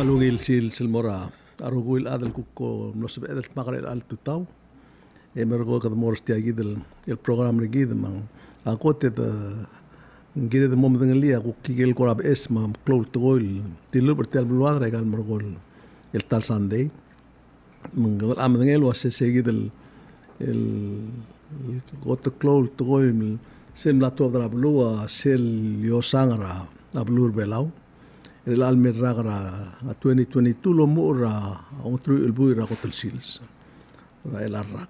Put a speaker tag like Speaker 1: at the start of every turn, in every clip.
Speaker 1: malungil sil mora arugul adel kuko no se edel magre al tutau e mergo kad mor stia gidel el program re gid mang akote de gide de mom dengalia ku kigel korab esma close to oil tilu bertel bluadra gal mergol el tal sunday mang am dengel was se gidel el got close to oil sem la to dra blua sel yo sangra ablur belau el almer ragra a 2022 lo mora otro el buira hotel sils ra el arrak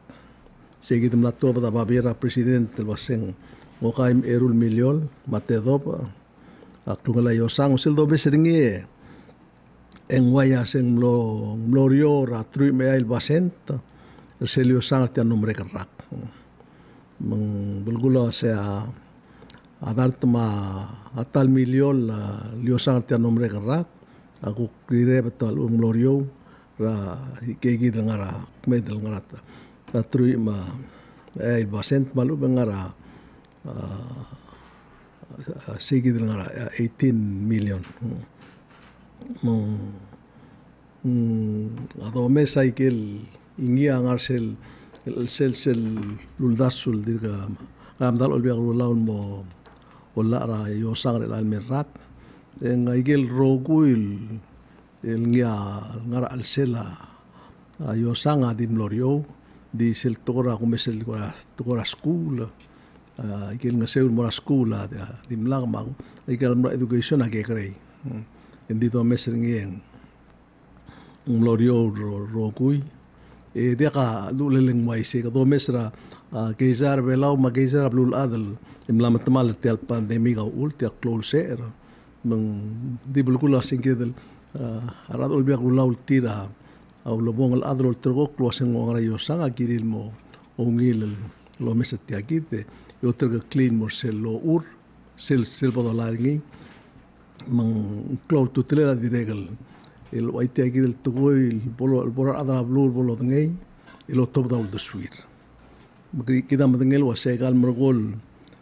Speaker 1: seguidem la toba da babera presidente el basen o kaim erul miliol mate doba aklunga yo sang sel do beseringie en waya sen lo rio ra tru me el basenta el selio sang te nombre rak meng bulgula sea adartma atal miliol lio sang te nombre rak aku kire betul glorio ra kegi ngara medel ngarata tatru ma el basent malu ngara sigi ngara 18 million ado mesa ikel ingia ngarsel el sel luldasul dirga amdal olbiag laun mo wala ra yo sangre al merak en igel roguil el ngia ngara al sela yo sanga di glorio di sel tora come sel tora school igel ngaseu mora school di mlagmang igel mora education age grei endi do meser ngien glorio rogui e deka luleleng mai se do mesra keizar belau ma keizar blul adel imlam tamal tel pandemi ga ulti close era meng di bulkula singedel arad olbiak ulau tira au lobong al adro trgo closing ngara yo sanga kiril mo ongil lo meset tiagite yo trga clean mo sel lo ur sel bodolarngi meng cloud to tele di regal el waite agil tugoi bolo adra blur bolo ngei el top daul de suir kita madengel wasegal mergol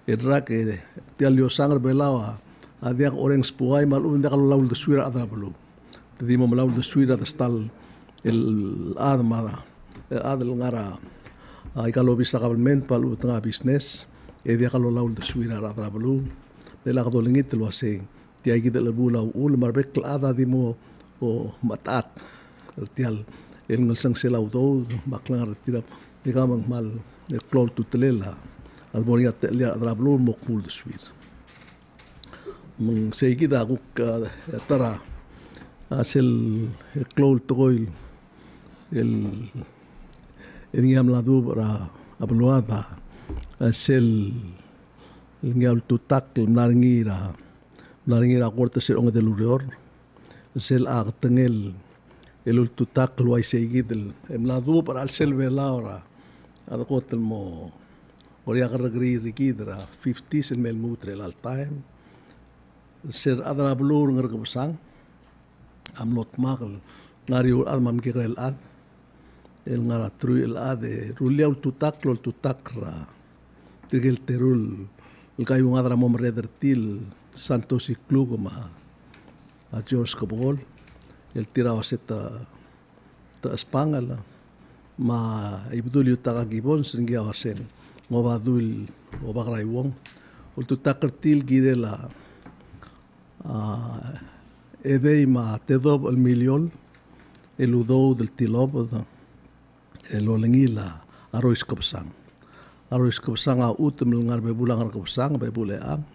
Speaker 1: edrak tial yo sangar belawa adiak orange puai mal unda kalau laul de suir adra bulu tadi mo laul de suir ada stal el admada adel ngara ay kalau bisa government palu tengah bisnes dia kalau laul de suir adra bulu dela kado lingit lo wase tiai kita lebu lau ul marbek ada di mo o matat tial el ngalsang selau do baklang tirap dikamang mal el clol tutelela al boria telia drablu mokul de suir mung seguida guk tara asel el clol toil el ngam la dubra abluada asel el ngal tutak naringira corte se onge de lurior sel tengel el tutak lo ay seguid el ladu para el sel velaura ad hotel mo oria gargri rikidra 50 sel mel mutre al time ser adra blur ngargabsang am lot magal ngariul ad mam kirel ad el ngara tru el ad ruliau tutak lo tutakra tigel terul el kayung adra mom redertil santos iklugma a George Cabol, el tiraba seta ta Espangala, ma ibdul yutaka gibon seringia wasen, ngobadul obagraiwong, ultu takertil girela edei ma tedob el miliol, el udo del tilob, el olengila arroz kopsang a utem lengar bebulang kopsang bebuleang,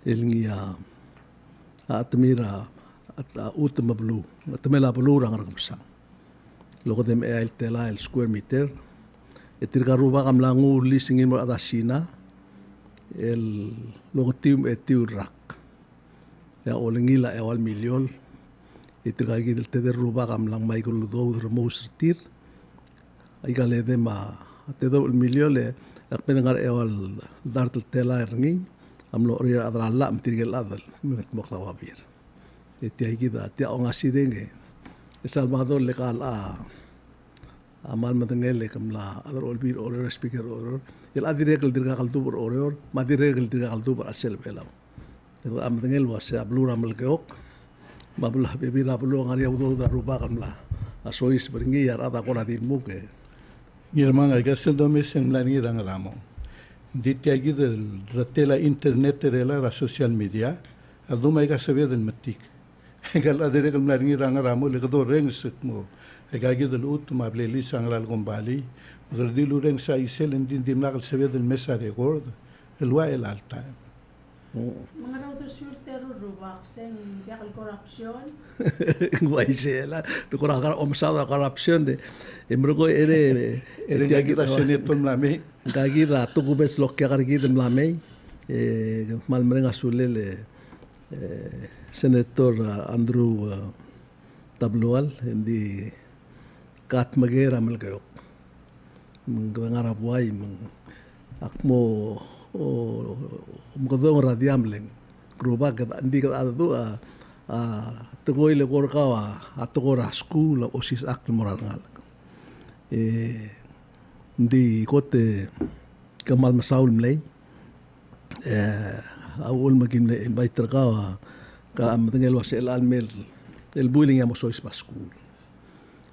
Speaker 1: el ngia atmira at utma blu atmela blu rang sang logo dem el tela el square meter etirga ruba gam langu lisingin mo adasina el logo tim etiu rak ya olengila e al miliol etirga gidel te ruba gam lang mai gol do remoustir ay gale de ma te do el miliol e akpengar e al dartel tela erni amlo ria adra la mtirgel adal met moktawa bir tiai kita tia onga sirenge Salvador legal amal matengele kamla adar olbir oror speaker oror el adiregel dirga kaltubur oror madiregel dirga kaltubur asel belau el amatengel was blura melgeok Mabulah bebira pulo ngaria udo rubakan lah. Asois beringi ya rata kora din muke.
Speaker 2: Nirmang aga sendo meseng lani rangramo. Ditiagi del ratela internet rela la social media. Aduma aga sabe del matik. Gal adere kal lani rangramo le kado reng mo. Aga del utma bleli sangral gombali. Gardilu reng sa isel din dimnakal sabe del mesa record. Elwa el alta.
Speaker 3: Mga raw to surte rubak seng yakal korupsyon.
Speaker 1: Guaisela, tu kora kara omsada korupsyon de. Emrogo ere
Speaker 2: Tiagi la seneto mlame.
Speaker 1: Kagi da tu kubes lokya kargi de mlame. Mal merenga sulele senator Andrew Tablual di kat magera malgayok. Mengara buai akmo mukadong radiamleng gruba ka hindi ka ado tugoy le korkawa atogora school osis akl moral hindi kote kamal masaul mlay awol magim le baiter kawa ka matengel was el almel el bullying amo sois pa school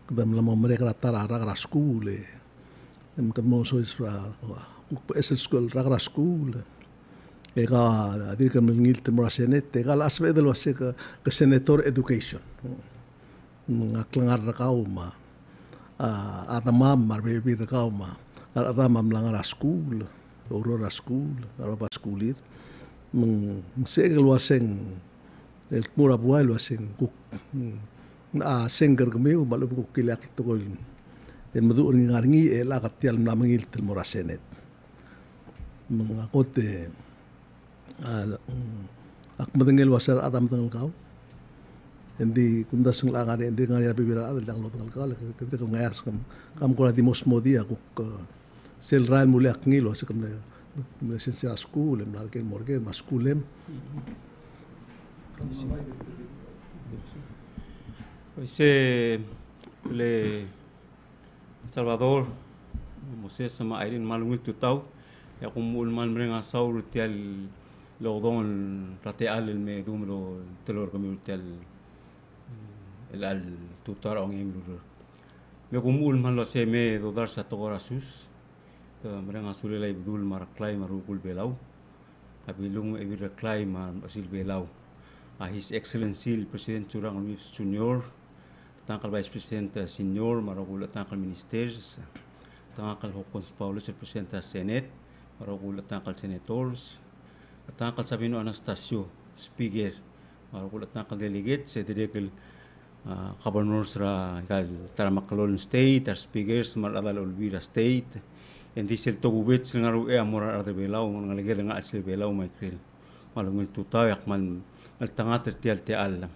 Speaker 1: kadam la momre kra tarara kra school kadmo sois pra es school ragra school ega dir que mengil te morasenet ega las ve de lo se que senator education ngaklangar rakau ma adamam mar bebi rakau ma adamam langar school aurora school araba schoolir segel waseng el mura buai waseng kuk senger gmeu malu kuk kilak to ko el madu ngarngi ela katial namangil te morasenet mga kote ak matengel wasar adam tengel kau hindi kundas ng langari hindi ngari bibira adal lang lo tengel kau kete ko ngayas kam ko di mosmodi aku sel ral muli ak ngilo sa kam na sensia school em larken morge mas schoolem
Speaker 4: Ese le Salvador Moses sama Airin malungil tutau ya kumul mal merenga saur tial lodon rateal el me dumro telor kami tial el al tutar ong emlu me kumul mal lo se me do dar sa togora sus merenga sule lai budul mar klai marukul belau abilung evir klai mar asil belau His Excellency el President Curang Luis Junior tangkal Vice President Senior marukul tangkal ministers tangkal Hokons Paulus el President Senate marukul tangkal senators tangkal Sabino Anastasio speaker marukul tangkal delegates se direkel governors ra kal Taramakalol state ar speakers maradal Olvira state and this el togubets ngaru e amora ar de belau ngalege nga asel belau maikrel malungil tutay akman al tangat tial tial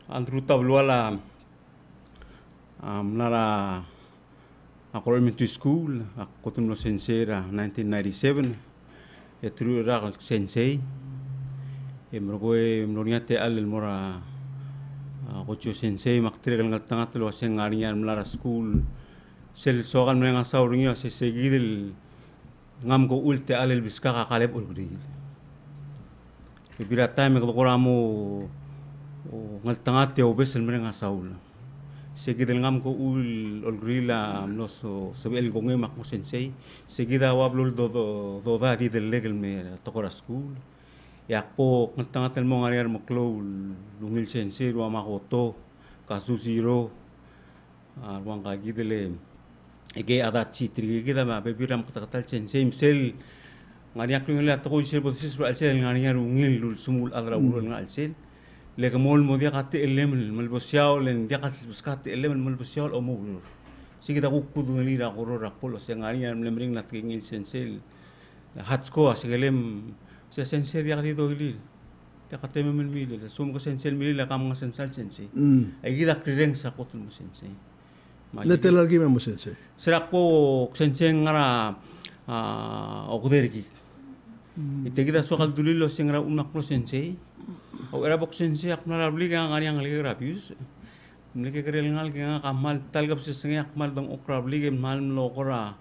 Speaker 4: Andrew Tabluala nara ako elementary school ako tumlo sensera 1997 etru ra sensei emrogoe mloniate al mora ako sensei maktiregal ngal tangat lo seng ngarian mlara school sel sokan menga sauringa se segidil ngam ko ulte alel biska ka kalep ulgri ibirata me ko ramo ngal tangat te obesel menga saul segidil ngam ko ul olgrila noso sebel gonge makmo sensei segida wablul do da di del legal me tokora school yakpo ngal tangat el mongariar mo klo lungil sensei ro makoto kasusiro arwang kagidele ege ada citri kita ma bebiram kata-kata sensei misel ngariak lungil atko isel botis alsel ngariar ungil lul sumul adra urul ngalsel le mol mo dia kate elemel mal bosiao len dia kate buskate elemel mal bosiao o mo sige da kudu ni da koror akpolo se ngariar lemring lat ngil sensei hatsko asegelem se sensei dia kate doili dia kate memel mil sum ko sensei mil la kam sensei sensei ai gida kreng sa kotul mo sensei
Speaker 1: Letel lagi memang sensei.
Speaker 4: Serak po sensei ngara okudergi. Ite kita soal dulu lo sengara unak lo sensei. Au era bok sensei ak nara beli gang ari ang lagi rapius. Mereka kerel ngal gang kamal talgap sesengnya kamal dong okra beli game mal lo kora.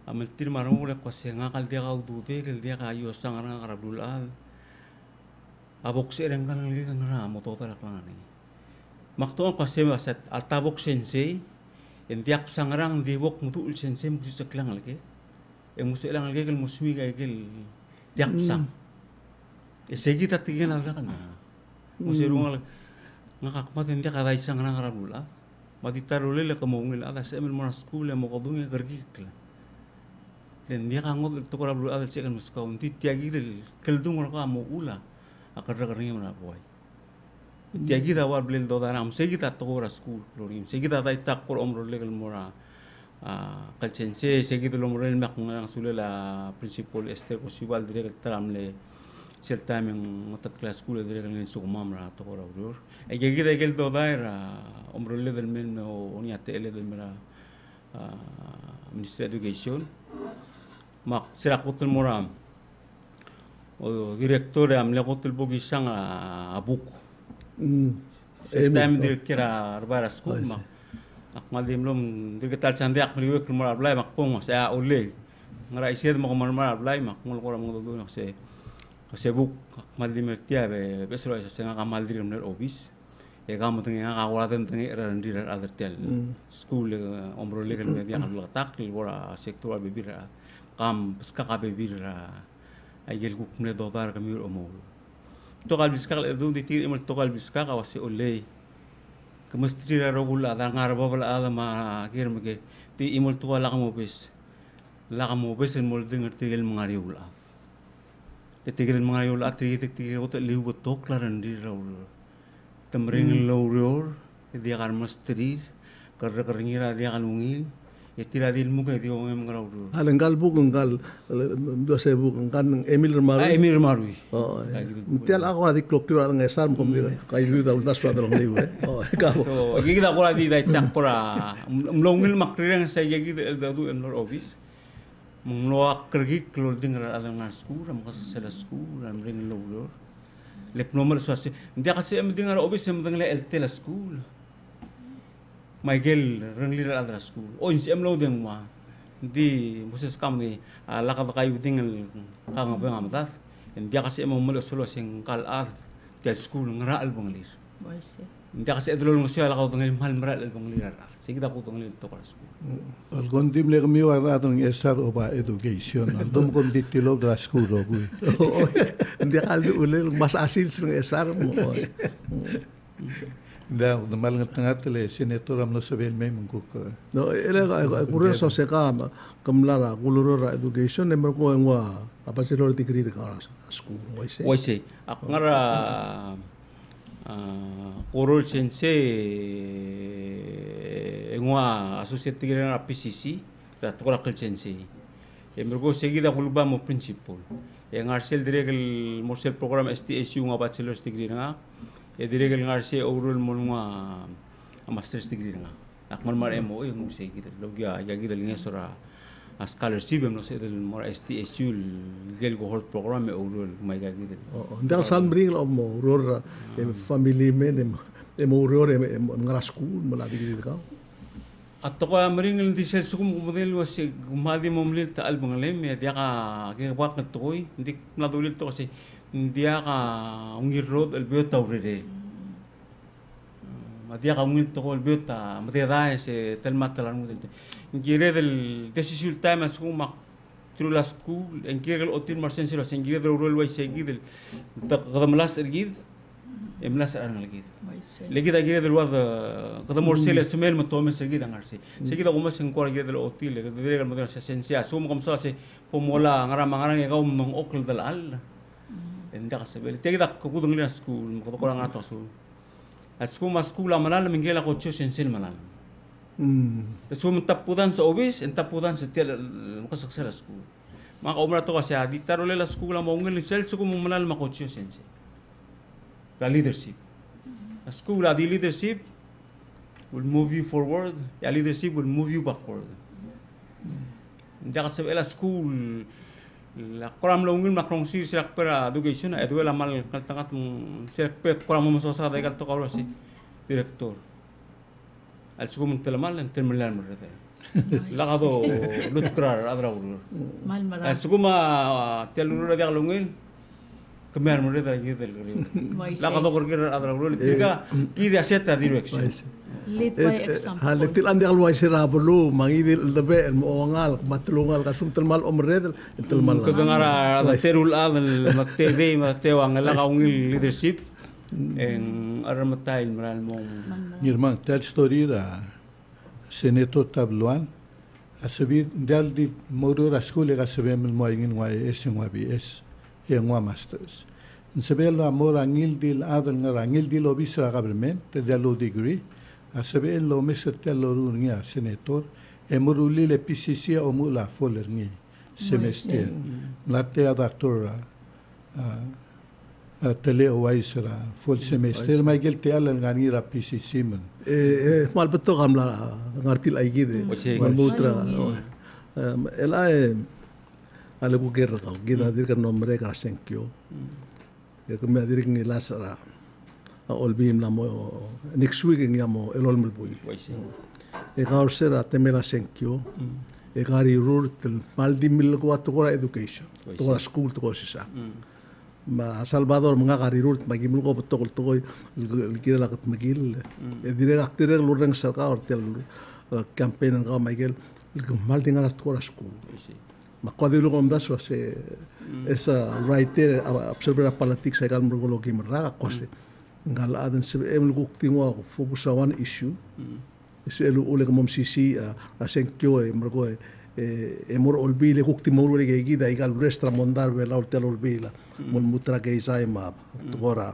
Speaker 4: Ameltir marung udah kuasa ngakal dia kau dute kel dia kayu sang orang Arab dulu al. abok si ereng kan lagi kan ra mo total lang ni makto ko se wasat altabok sensei entiak sangrang dibok mutul sensei musu seklang lagi musu elang lagi kal musmi kay kal tiak sang segi tatigin ala kan musu rungal ngakakmat entiak ada sangrang rabula matitarule le kamongil ada se emel mona school mo kodunge gergik dan dia kangot to kora bulu ada se kan muskau ti tiagi del keldung ka mo ula akar karni mana boy tiagi da war blel do da nam se kita to kora school lorim se kita ta tak kor omro le kal mora kalchense se kita lo morel mak ngang sule la principal ester possible dire tram le certa men mata class school dire kan su mamra to kora bulu e kita gel do da era omro le del men o oni atele del mera Ministry of Education mak sirakutul moram o direktor amle kotul bogi sang abuk time dir kira arbara school mak madim lom dir ketal sandiak liwe kemar ablay mak pong saya ule ngara isiet mak kemar ablay mak ngol koram ngol nak se buk madim tia be besro se nga kamal dir mer office e gam teng nga awala teng era dir other tel school omro legal media ngol tak wala sektor bibira kam ska ka bibira ayel ku kumle dodar kami umul tokal biskal edu ditir imol tokal biska ka wasi olay kemestri rogul ada ngarba bala ada ma kir mege ti imol tokal kamu bes imol dengar tigel mangariul tigel mangariul tigel otot liu botok laran di raul temring lawror dia kan mestri kerja dia kan ungil tira dil muka dia orang mengarau.
Speaker 1: Alenggal buk enggal dua saya buk engkan Emil Marui.
Speaker 4: Emil Marui.
Speaker 1: Oh, tial aku ada klok kira dengan esar mukom dia. Kayu itu udah suatu orang lewu. Oh, kau.
Speaker 4: So, kita aku ada di tak pura. Melongil makriang saya jadi itu enor office. Mengeluak kerja keluar dengan ada ngas school, makasih saya school, ring lawlor. Lek nomor suasi. Dia kasih dengan office dengan LT la school. Michael renglir adra school o insi emlo deng ma di moses kam ni laka kayu tinggal kang apa ngamatas en dia kasi emo melo solo sing kal ar dia school ngara al banglir dia kasi edlo ngsi ala ka tengel mal mara al banglir ar sigda ko tengel to kala school
Speaker 2: al kondim le kami wara tong esar oba education al dum kon ditilo dra school ro gui
Speaker 1: dia kal ule mas asil sing esar mo
Speaker 2: da mal ngat le senator amno sabel me mungkuk
Speaker 1: no ele kurang so seka kamlara kulurora education nember ko ngwa apa sih lo tikri de kara school
Speaker 4: waise ak ngara korol sense ngwa associate tikri na PCC da torakal sense ember ko seguida kulba mo principal yang arsel direkel morsel program STSU nga bachelor degree nga direkel ngarse overall monwa master's degree nga akmal mar mo yung musay kita logya yagi dal ngesora scholarship no se del mor STSU gel cohort program overall may gagi dal
Speaker 1: ndar san bring lo mo ror family men mo ror ngara school mala degree ka
Speaker 4: atto ka maring di sel sukum model was gumadi mo mlil ta albanglem ya dia ka gawak na toy hindi nadulil to kasi dia ka ungir road albio tawrede dia ka ungir to albio ta matira se telmat talan mo ngire del decision time as kuma through la school en kire el otin marsen silo sen ngire del rol way segid ta qadamlas ergid emlas aran lagid lagid agire del wad qadam orsel smel matome segid angarse segid kuma sen kor agire del otil le del modelo esencial sum kom so se pomola ngara mangarang e gaum nong okl del al endak sebel tegida ko kudung le school ko ko nga to school at school ma school amalal mingela ko cho sensil malal so tapudan sa obis en tapudan sa tel ko sa school ma ka umra to kasi adi tarole la school mo ngel sel so ko malal ma ko cho sensil la leadership a school adi leadership will move you forward ya leadership will move you backward endak sebel la school la koram lo ngil makrong si sirak pera education edu la mal kaltangat sirak pe koram mo sosa dai kal to kawro si director al sugum telmal en terminal merete la gado lutkrar adra ur
Speaker 3: mal mara
Speaker 4: al suguma teluru dia lo ngil kemer mereka lagi del rio
Speaker 3: Waise.
Speaker 4: la ka dokor kira adra rio tiga ki dia seta direction
Speaker 3: Lead by example.
Speaker 1: Halitil andi al wai sira bulu mangidil dabe mo ngal matlungal kasum telmal omredel telmal
Speaker 4: kedengara ada terul adal mateve matewang la ka ungil leadership en aramatain meral mong
Speaker 2: Irmão, tal story da senator tabluan a saber dal di motor a escola que saber mel moingin wa SNYBS e ngwa masters. Saber la mor angil dil adal ngil dil obisra government te dalo degree a saber lo meser lo rungia senator e moruli le PCC o mula foler ngi semester. Mlate a doctor tele o waisra full semester ma gelte ala nganira PCC man.
Speaker 1: mal beto gamla ngartil ay gide mal mutra ela ale ku guerra ka gida dir ka nombre ka senkyo e ko me dir ngi lasara a olbim la mo next week ngi amo el olmel bui
Speaker 4: waise
Speaker 1: e ka orsera temela senkyo e ka ri rur tel mal di mil ko ato education to school to sisa ma Salvador mga karirurt magimul ko potokol tokoy kira lakat magil e dire aktere lureng sarka ortel campaign nga magil mal tinga ras tkora school ma kwadilu ko mdas se esa writer observer politics ay kan murgo ki mara kwase ngal adan se emul ko tingwa focus on one issue ese elu ule ko momsisi asenkyo e murgo e mor olbile kukti morure ke gida igal restra mondar vela hotel olbila mon mutra ke isai ma togora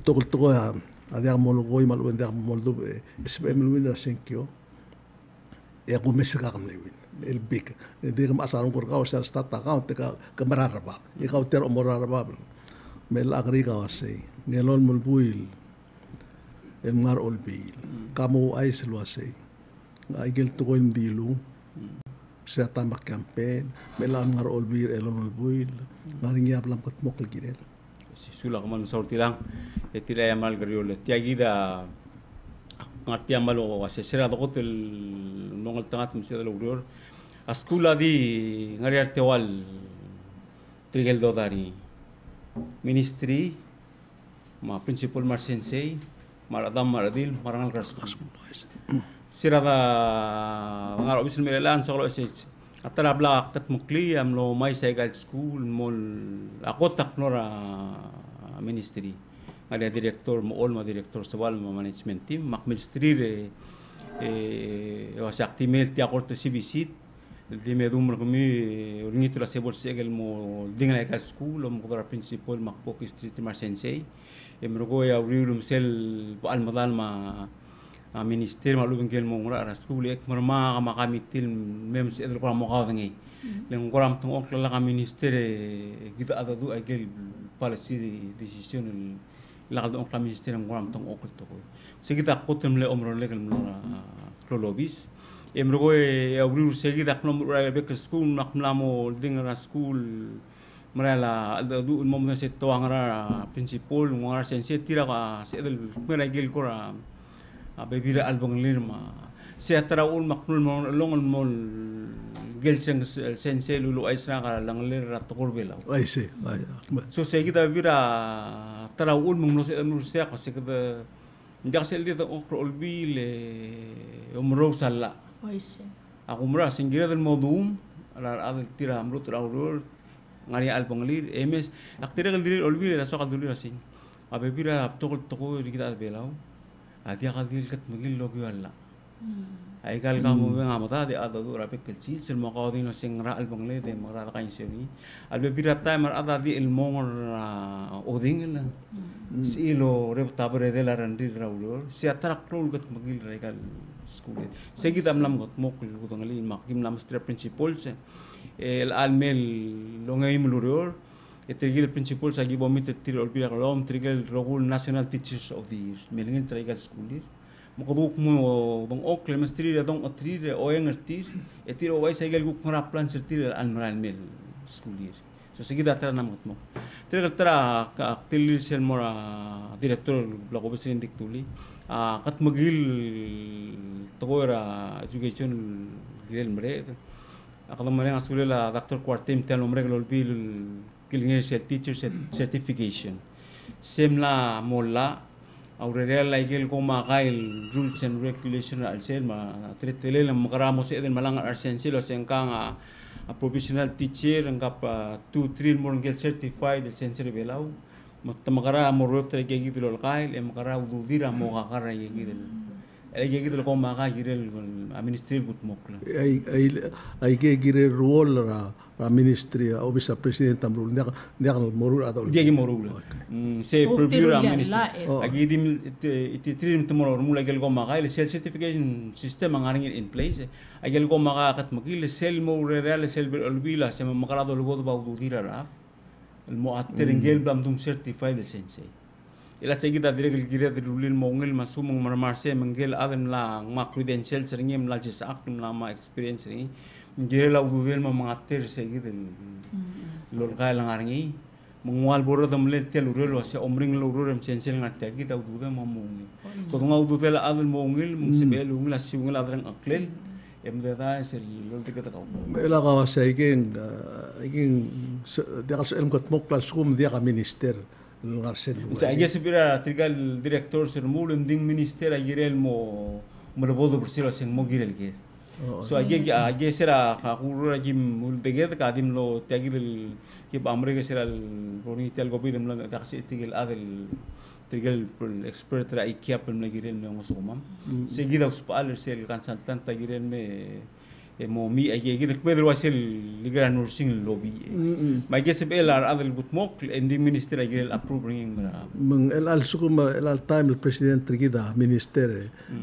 Speaker 1: togol togoya adia mol goy mal wende mol do esbe melwina senkyo e ko mesga kam lewin el big de ma asaron ko ka sa stata ka te ka kamararaba e ka ter omoraraba mel agri ka wase ngelon mol buil el mar olbil kamo ay selwase ay gel togoy ndilu sa tamak campaign melam ngar olbir elon olbuil naringyap lam katmok lagirel
Speaker 4: si sula kaman sorti lang tira yamal gariole tiagida ngati yamal o asesera dokotel nongal tangat msi dalo gurior askula di ngari artewal trigel dodari ministry ma principal mar sensei maradam maradil marangal kaskul sirada ngaro bisin melelan so kalau sis atara blak tat mukli am lo mai segal school mol akotak nora ministry ada direktor mo all ma direktor sawal ma management team mak ministry was actimel ti akorto CBC di medum kami ngito la sebol segel mo dingna ka school mo kodra principal mak pok street mar sensei emrogo ya uriulum sel al madal ma minister malu bengkel mongra ara school ek marma kama kamitil mem se edel koram mokaw ngi leng koram tung ok la ka minister kita ada du agel policy decision la ka ok la minister koram tung ok to se kita kotem le omro le kal klolobis emro e abru se kita knom ra be school nak mlamo dingra school marala du mom se to angara principal ngara sense tira ka se edel mera gel koram bebira albong lirma se atraul maknul mon longon mol gelseng sense lulu aisra kala lang lir ratokor bela
Speaker 1: ay se ay
Speaker 4: so se kita bebira traul mong no se ka se kada ndak sel dito okro olbile umro sala
Speaker 3: Waise.
Speaker 4: aku mura singira del modum ala adal tira amrut raulur ngari albong lir ms aktira kal dir olbile la so kal dulir asing abebira tokol toko kita belau adia kadir kat magil logi wala ay kal kamu nga mata de ada du rapik kelcil sel maqadin no singra albang le de mara kain seni albe birata mar ada di el mongor oding la silo reptabre de la randir raulor si atrak rol kat magil rekal school segi tam lam got mok ko ngali makim lam stra principal se el almel lo ngay muluror etrigil principal sa gibo mit tir olbia kolom trigil rogul national teachers of the year melingin trigal school year mokaduk mo dong ok lemestri dong atri o engertir etir o wai segel guk ngara plan sertir almaral mel school year so segida tara namot mo trigal tara ka tilir sel mora director blogo besen diktuli kat magil togora education direl mere akalam mare asule la doctor quartim tel umre gol bil kilingir sel teacher certification semla molla aurel la igel ko makail rules and regulation al sel ma tretele la makaramo se den malang arsensil o sengkang a professional teacher ngap 2-3 more get certified sensor belau matamagara morot tre gegi dilo kail e makara ududira mo kakara gegi dilo gegi dilo ko maka girel administrative gutmokla
Speaker 1: ay gire role ra ministry obisa president amrul ndak morul atau
Speaker 4: gegi morul se preview ra ministry agi dim iti trim tomorrow mula gel ko maka ile self certification system ang in place agel ko maka kat makil sel mo real sel bilbila se makara do lugo ba ududira ra المؤثر انجيل بامدوم سيرتيفايد سينسي الى سيجدا ديريك الجيرات الولين مونغل مسوم مرمارسي منجيل ادم لا ما كريدنشال سرنيم لا جس اكتم لا ما اكسبيرينس ري منجيل لا ودويل ما مؤثر سيجد لولغا لانغي مونوال بورو دمل تيل رولو سي عمرين لورو سينسل ngata kita ududa mamungi ko nga ududel adel mongil mungsibel ungla siungla adrang aklel emdada sel lolti kita kau
Speaker 1: ela ka sa iging dia kasel got mokla skum dia ka minister ngarsel
Speaker 4: sa aya sibira trigal director ser mulum ding minister agirel mo merbodo bersilo sing mo girel ge so aya sera ka kurura jim mul beged ka dim lo tagil ki amre ge sera roni tel gobi dem la taksi tigil adel trigal expert ra ikiap pel nagirel me ngosumam seguida os paler sel consultant tagirel me mo mi ay gir pedro wasel ligra nursing lobby ma geseb elar adel gutmok endi minister agirel approving
Speaker 1: meng el sukum el time el president trigida minister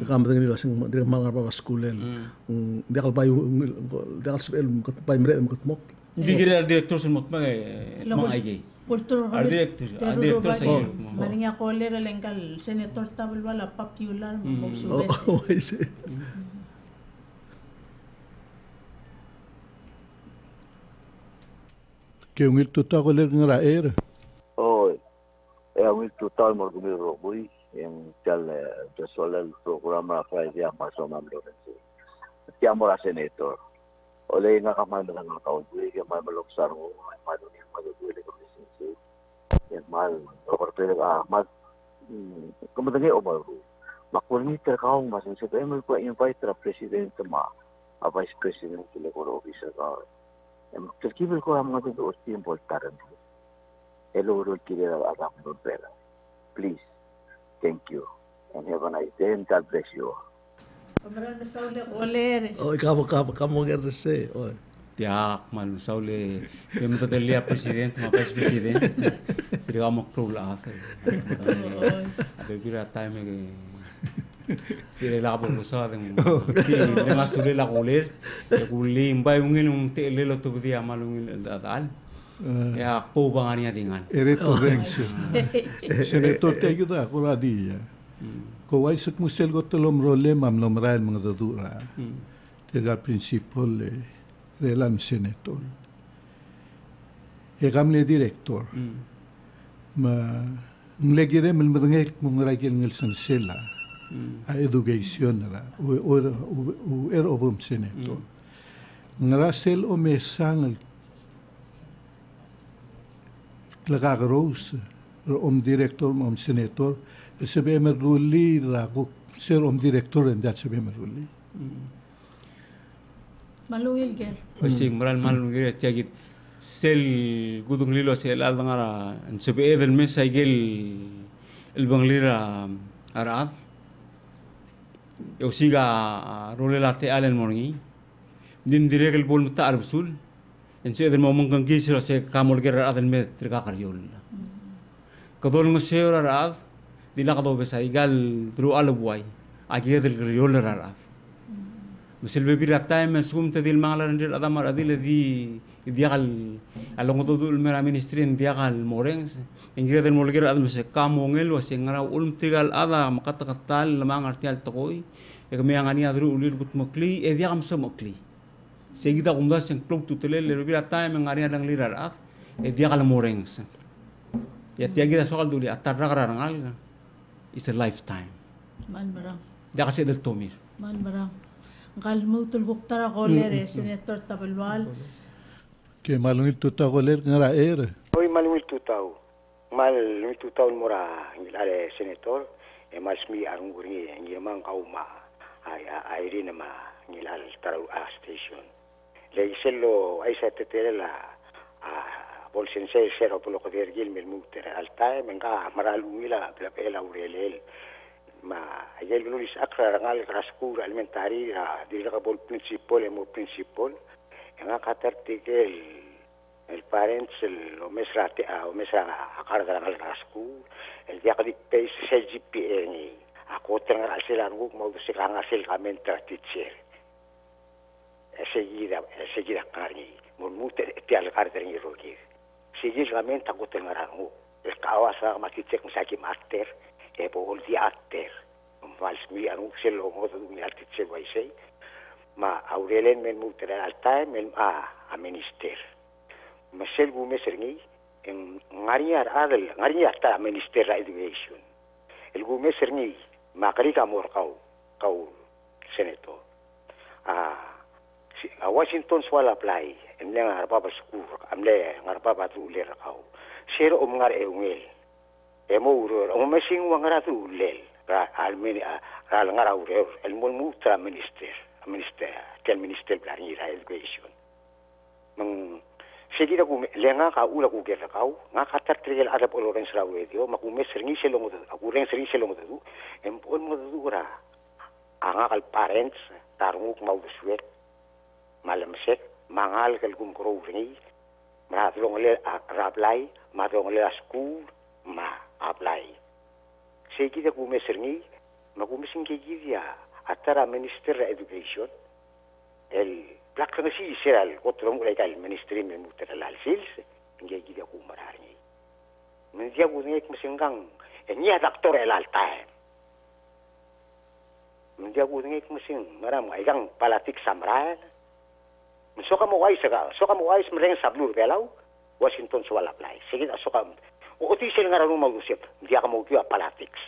Speaker 1: kam dengan lasing dire mangar ba skulel dekal bayu dekal sebel bay mre gutmok
Speaker 4: digirel director sen mot ma ay
Speaker 3: director sa maninga kolera lengkal senator tabel wala popular mo subes
Speaker 2: que un total goler ngara era
Speaker 5: un total mo gumiro bui en tal de solar programa para dia más o menos ti amo la senator ole nga kamay na nga taon que may maluksar mo may maduduli ko mal oportunidad más como tenía o mal makulni terkaong mas sa tayo mo ko invite ra presidente ma a vice president le ko officer ka terkibel ko ang mga do tiempo taran el oro quiere adam no pera please thank you and have a nice day and God bless you
Speaker 3: Kamaran masaule oler
Speaker 1: kamu gerse
Speaker 4: tiak malu saule em totelia presidente ma vice presidente digamos problema ada kira time que la bolsa de más sobre la goler que gulim bay ungin tele lo tu dia malungin dal ya po bangania dengan
Speaker 2: ereto venks senator te ayuda ko dia ko wai sek musel gotolom role mam lomrain mga dudura tega principal relam senator e gamle director ma nglegire mel madangel mungragel ngel sansela a education ra o obum senator ngrasel o mesang lagagros director om senator sebe meruli ra ko ser director en dat sebe meruli
Speaker 3: malungil ger
Speaker 4: sing maral malungil tiagit sel gudung lilo sel aldangara sebe edel mesa igel el banglira arad yo siga role la te alen morngi din direk el bol muta arbsul en se edel momong kan gisro se kamol ger adel me trika karyol kadol ngse arad dila kado besa igal dru albuai agi edel karyol arad مثل ببير التايم سوم تديل مغلا ندير أدمر أديل دي ديال along todo el mera ministrin diagal morens ingre del molger ad mese kamongel o sengra ulmtigal ada makata katal lamang artial tokoy e kami ang ani adru ulir gut mokli e diagam sa mokli seguida unda sen klok tutele le bibir time ang ari adang lirar at e diagal morens ya tiagida sokal duli atarrarangal is a lifetime
Speaker 3: man barang
Speaker 4: diakase del tomir
Speaker 3: man barang Galmutul buktara goler senator tabelwal
Speaker 2: que malungil tuta goler ngara era
Speaker 6: tutau mal mi tutau mora ngilare senator e mal smi arunguri ngirmang kauma ai rina ma ngilal tarau a station le sello ai sa tetela a bol sense sero polo koder gil mel muter alta menga maralu ila pela urelel ma ayel lulis akra rangal raskura alimentari di la bol principal e mo principal nga katartikel el parents lo mesra o mesra akarga rangal rasku el dia kadi pay CGPA ni ako tengar asila nguk mo se kanga sel kamenta teacher seguida kari mo muter tial karter ni roki seguida kamenta ko tengar nguk el kawasa makitsek saki master e bol di actor vals mi anu selo mo do mi artitse vai sei ma aurelen men muter al time a minister ma sel bu meserni en ngariar adel ngariar ta minister education el bu meserni ma karika mor kau senator a Washington swala apply en le ngar baba school amle ngar baba tu le kau sero ngar e ungel e mo uro o mesing wangara tu lel ra almeni ra ngara uro el mol mutra minister tel minister blani ra education mang seguida ku lenga ka ula ku gera kau nga khatar trigel ada poloren sra wedio ma ku mesringi selong do aku ren sering selong do em pol mo do ra anga kal parents tarung mau suet malam sek mangal kal kum kro ringi ma dong le rablai ma dong le school ma apply seguida ku mesringi ma ku mesingi gidia atara minister education el plakkan si seral otro legal ministry me muter al sils nge gidia ku marani men dia ku nek mesingang enya doctor el alta men dia ku nek mesing maram aigang politik samral soka mo wais mereng sablur belau Washington swala apply seguida soka o ti sel ngararu mau siap dia ka mo kia politics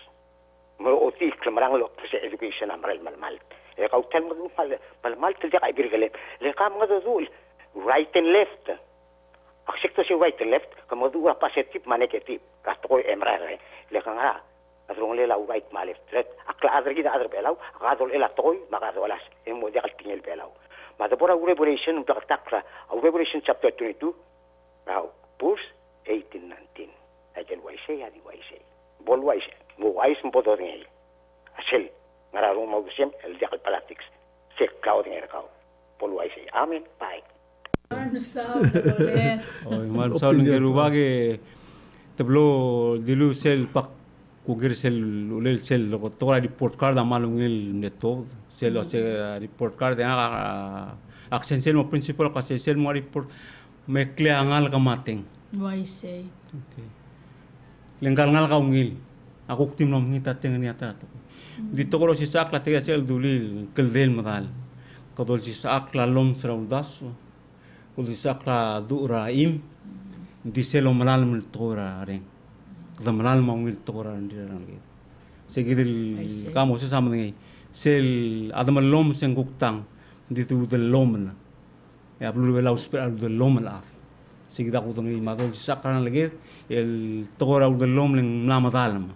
Speaker 6: mo o ti klemrang lo se education amral mal e kau tel mo mal tel dia ka birgale le kam ngado dul right and left aksekto si right and left kamo dua positive negative ka to emrare le kanga adrong le la right ma left akla adr gida adr belau akadol ela toy magadolas e mo dia ka tingel belau ma da bora revelation un takra revelation chapter 22 now verse 18-19 ajel waise adi waise bol waise mo wais mpodo ngel asel ngararu mo gusem el dial politics se cloud ngel kau bol waise amen bye
Speaker 4: mal saul ngeruba ke tablo dilu sel pak kugir sel ulel sel ko tora report card amalungel neto sel se report card ya aksen sel mo principal ka sel mo report me kleangal ka mateng
Speaker 3: waise
Speaker 4: okay lenggal ngal ka ungil aku tim nom ngita tengen yata to dito ko si sak la tega sel dulil keldel madal kadol si sak la lom sraudas ko si sak la dura im di selo malal mul tora reng kada malal ma ungil tora ndirang ge segidil kamo se sama ngai sel adam lom seng guktang ditu del lom na ya blur bela usper del lom la seguida ko ngai madol si sak kan lege el tora del lom leng namadalma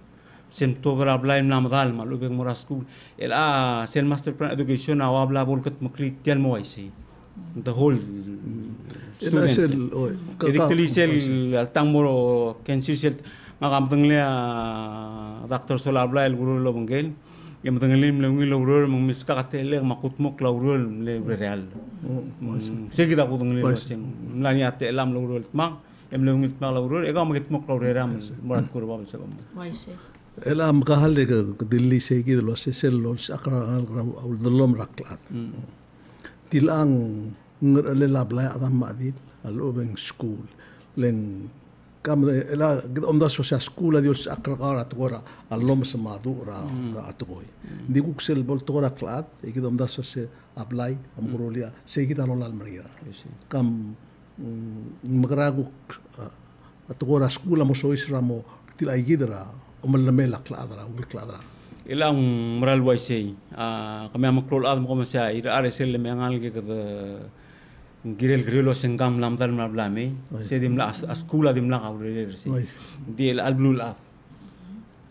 Speaker 4: sem tobra blaim namadal ma lubeng mora school el sel master plan education awabla bolkat makli tian moisi the whole student edikli sel altang moro kensil sel ngam tengle doctor solabla el guru lo bangel yam tengelim le ngil lo mong miska katele makut mok lo le real seguida ko tengle seng lani ate lam lo mak em le ngil ma lo e ga makit mok lo ram morat kur babal sa
Speaker 3: waise
Speaker 1: ela makahal ke Delhi segi lo sel lo sakra al dolom raklat tilang ngere la bla adam madil al oben school len kam ela om da so school dio sakra qara tora al lom samadu ra atoi diku sel bol tora klat e om da so se apply am grolia segi da lo al maria kam magragu atora school mo so isramo tilai gidra umalamela kladra ulkladra
Speaker 4: ilang moral waisei kami am klol ad mo sa ira are sel me ngal ke girel grelo sengam lam dal mablame se dimla askula dimla kaure se di al blue af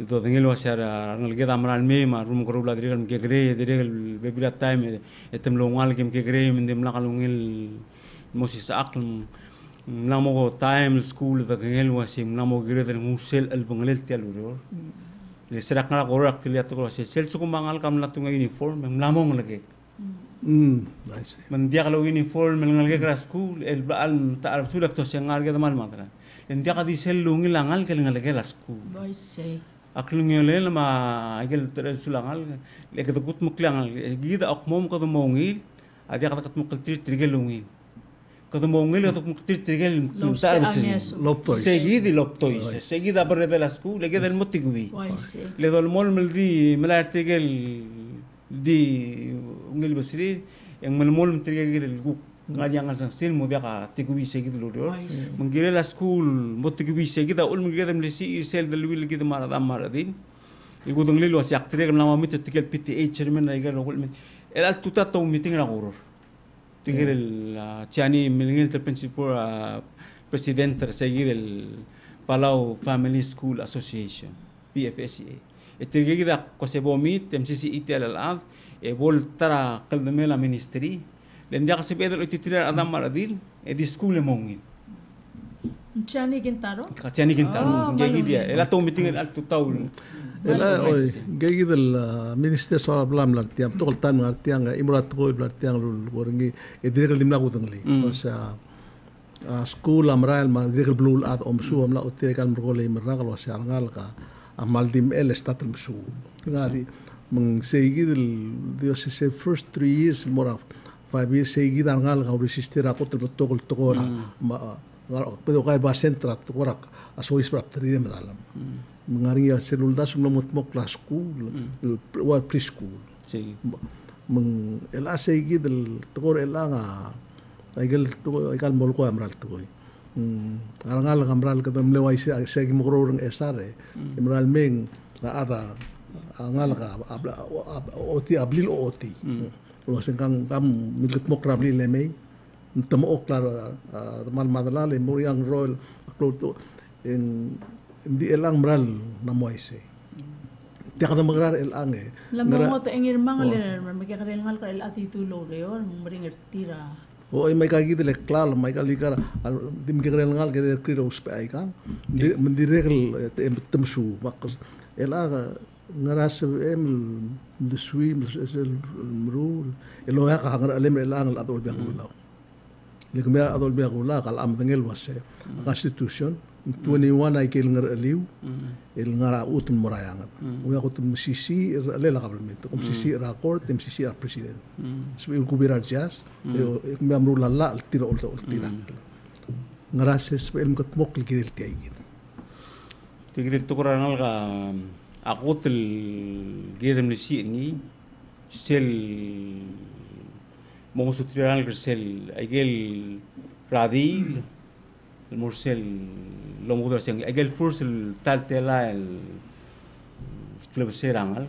Speaker 4: to dengelo asara ngal geda amral me ma rum korula direl ke gre direl bebila time etem lo ngal kem ke gre min dimla kalungil mosis aql namo time school da ngel wasim namo gre del musel al bangel tialuro le serak ngala korak lihat ko se sel sukumangal kam latunga uniform namo ngalage
Speaker 1: nice.
Speaker 4: من ديق لو يونيفورم من الجرا سكول البال تعرف سولك توسينغار كده مال مدرا ان ديق دي سلو نغلا نغال كل نغلا سكول
Speaker 3: باي سي
Speaker 4: اكل نيول لما اجل ترى سولانغال لك تقوت مكلانغال جيد اقموم كده مونغيل ادي قد مقلتي ترجل لونغيل كده مونغيل كده مقلتي ترجل تعرف
Speaker 1: لوبتويس
Speaker 4: سيجيدي لوبتويس سيجيدا برا de la سكول لكده المتقوي
Speaker 3: باي سي
Speaker 4: لذا المول ملدي ملا ترجل di ngel basri yang melmol menteriga gil gu ngajangal sang sil modaka tigubi segi dulu do mengira la school mot tigubi segi da ul mengira mlesi sel del wil gid marada maradin ilgu dongli lo siak trega nama mit tikel PTA chairman ra igal ul el al tuta to meeting ra goror tigel la chani milngil te principal president segi del Palau Family School Association PFSA الترجيج ده كسبوميت MCC إتيال الآن بول ترى قلنا ملا منستري لأن ده كسب إذا الإتيال أدم مرديل إدي سكول مونين
Speaker 3: تشاني جنتارو
Speaker 4: تشاني جنتارو جيجي ده لا توم ميتين التطاول
Speaker 1: لا جيجي ده المينستير صار بلام لارتيام تقول تان لارتيام إمرات تقول لارتيام لورنجي إدريك اللي ملاقو تنغلي بس سكول أمرال ما إدريك البلول آد أمشو أملا أتيك المرغولي مرغل وسيارغال amal dim el estat msu ngadi meng seguid el se first 3 years more 5 years seguid ngal ga resistir ako tokol tokora ma pedo kay ba centra tokora aso isprap tri dem dalam mengari ya selulda sum mot mok class school wa preschool meng el seguid el tokor el nga aigal molko amral tokoy arangal kamral kadam lewai segi mogrorang esare imral meng la ada angal ka oti ablil oti lo sengkang kam milit mokrabli lemei ntamo oklar mal madala le moriang royal aklo en di elang mral namoise tiak da magrar elang
Speaker 3: lamong ot engir mangal magkakarengal ka el atitulo reo mringer tira
Speaker 1: o ay may kagit le klal may kalikar dim kigrel ngal ke kriro uspai kan mendiregel temsu makas ela ngaras em de swim el mrul elo ya ka ngar alem elang al adol biakula le kumya adol biakula kal am dengel wase constitution 21 ay kel ngar aliu el ngara utun morayangat uya kutum sisi le la kabelment kum sisi rakort tem sisi al president sebi kubira jas kumya mrul la tira ol tira ngara ses el mkat mok ligil tiagit
Speaker 4: tigil tukuran alga akut el gedem lisi ni sel mongosutrial sel aigel radil المرسل لو مقدر سينج أجل فرص التالتة الكلب سيرانغال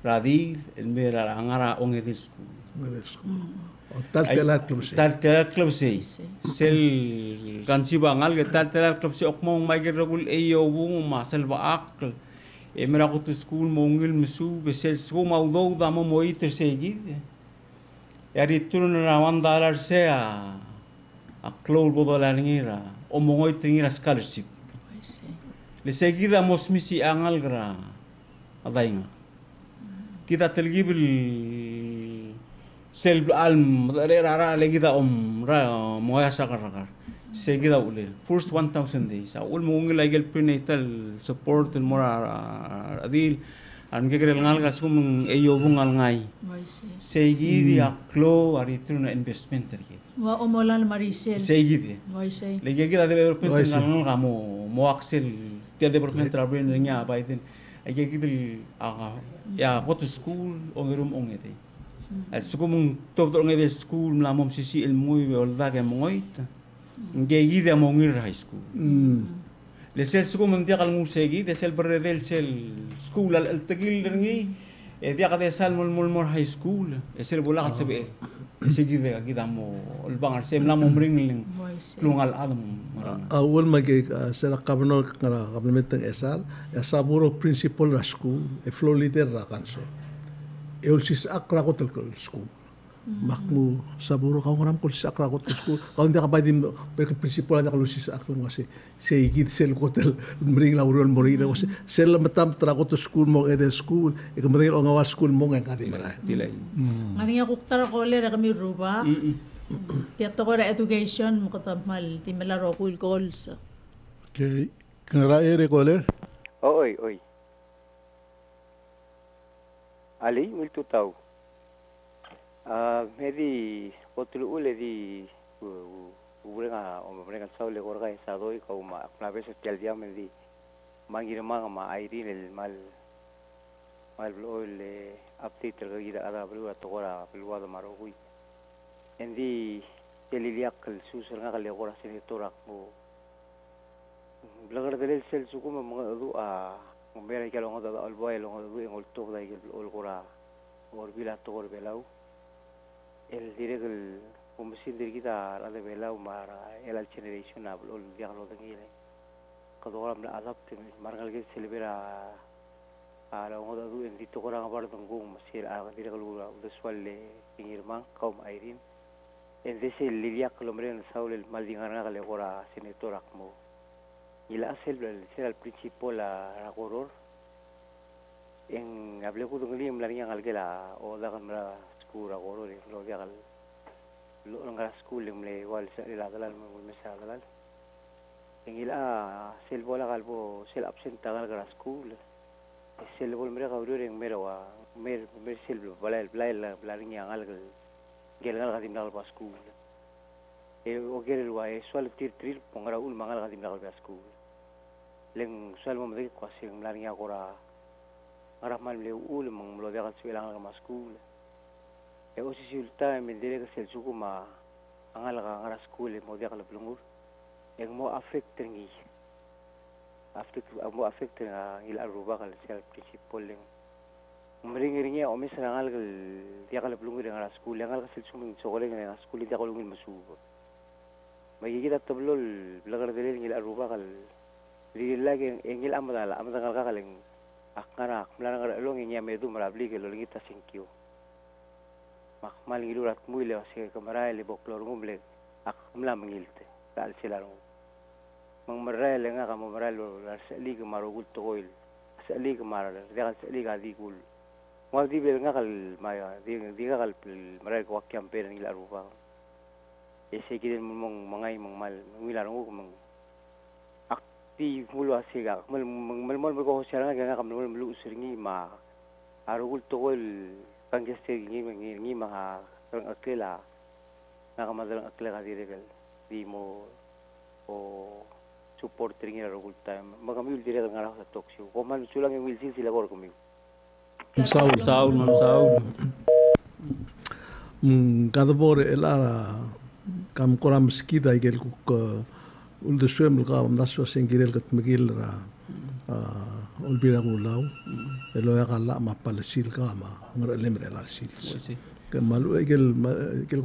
Speaker 4: رادي الميرا عنارا أونغ ديسكو تالتة كلب سي سل كانسي بانغال تالتة كلب سي أقمون ما يجربول أي يوم ما سل بعقل إمرا قط سكول مونغل مسو بسل سكو موضوع دام موي ترسيجي يعني تون روان دارار سيا أكلول بدلانيرا omongoy tingira scholarship le seguida mosmisi angal gra adainga kita telgibil sel alm rara legida ra moya sakar seguida ule first 1000 days ul mungil agel prenatal support and more adil an gegrel ngal gas kum eyobung al ngai seguidi aklo arituna investment tergi
Speaker 3: wa omolan marisel
Speaker 4: seguidi legi kita development ngal ngamo mo axel te development rabin nya baiden age gidil ya go to school ongerum ongete at sukum top to ngede school mlamom sisi ilmu olda ke moit ngegi de mongir high school lesel sukum ndia kal musegi desel berdel sel school al tagil ngi dia kata sal mul high school esel bola sebe Sige kita mo ulbangar sem la mo mring lungal adam.
Speaker 1: Awal magi sera kabno ngara kablementeng esar saburo principal ra school e flow leader ra kanso. E ul sis akra ko tel school. Makmu saburo kau ngaram ko sis akra ko school. Kau ndak ba dim pe principal na ko sis akra ngasi. Se igit sel ko tel mring la urol mori na se sel matam tra ko school mo eden school e kemring o ngawar school mo ngan kadi mara.
Speaker 4: Tilay.
Speaker 3: Ngani nga kuktar ko le kami ruba. Tiyato ko ra education mo katamal timela ro cool calls.
Speaker 2: Okay. Ngara ere koler.
Speaker 7: Oi. Ali wiltu tau. Medi potulu ule di urenga o mereka saule gorga esa doi kau ma na vez el día me di mangir manga ma airin el mal le update el gira ada belu atogora belu ada marogui endi eliliak el susur nga kale gora sini torak mo blagar del sel sukuma mga du a mbera ikalo ngoda al boy lo ngoda du ngol tok dai ol gora or bila togor belau el dirigel Kumsin diri kita ada bela umar el generation abul dia kalau tengile kalau orang nak adapt margal ke celebra ala ngoda du en dito ko nga bar tunggung masir aga diri kalau udah swale pingir mang kaum airin en dese lidia kolomren saul el maldingar nga kale gora senator akmo ila ser al principal la goror en hable ko tungli mlarinya ngalgela o da kan mara skura goror lo dia kal lo ngara school mle wal sa ila dalal mo mesa dalal engila sel bola galbo sel absent tagal gara school sel bol mera gauru reng mera wa mer sel bola el blarinya ngal gel ngal gadim dal ba school e o gel wa e swal tir pongara ul mangal gadim dal ba school leng swal mo de ko sel blarinya gora arah mal le ul mang lo dia gal ma school e o si ulta me dire que sel suku ma angal ga ngara school mo dia kala blungur yang mo affect ngi mo affect nga ila ruba kala sel principal leng mring o mis ngal dia kala blungur ngara school ngal ka sel suku sokole nga school dia kala ngin masu magi kita tablol blagar dele ila ruba kal ri lagi engil amdala ka kaleng akara mlara lo ngi medu marabli ke lo ngi ta sinkyo makmal ngilurat muile wasi kamara le boklor ngumle ak mla mengilte dal silaro mang marale nga kam maralo sali ke marugul toil sali ke mar dia sali ga digul mo di bel nga kal maya di kal maral ko campaign ngi laru ba ese kiden mong mangai mong mal ngilaro ko mong akti mulu asiga mal ko siara nga kam mulu seringi ma arugul toil pangkeste ngi maha rang akela nakamadang akela dirigel di mo o support ringi rogul time magamil dire ngara sa toksyo ko man sulang yung wilsin sila ko kumiu
Speaker 4: Saul
Speaker 1: cada bore elara kam koram skida igel kuk ulde swem ka naswa sengirel kat magil ra olbira gulau elo ya kala mapalasil ka ma ngarelem relasil ke malu igel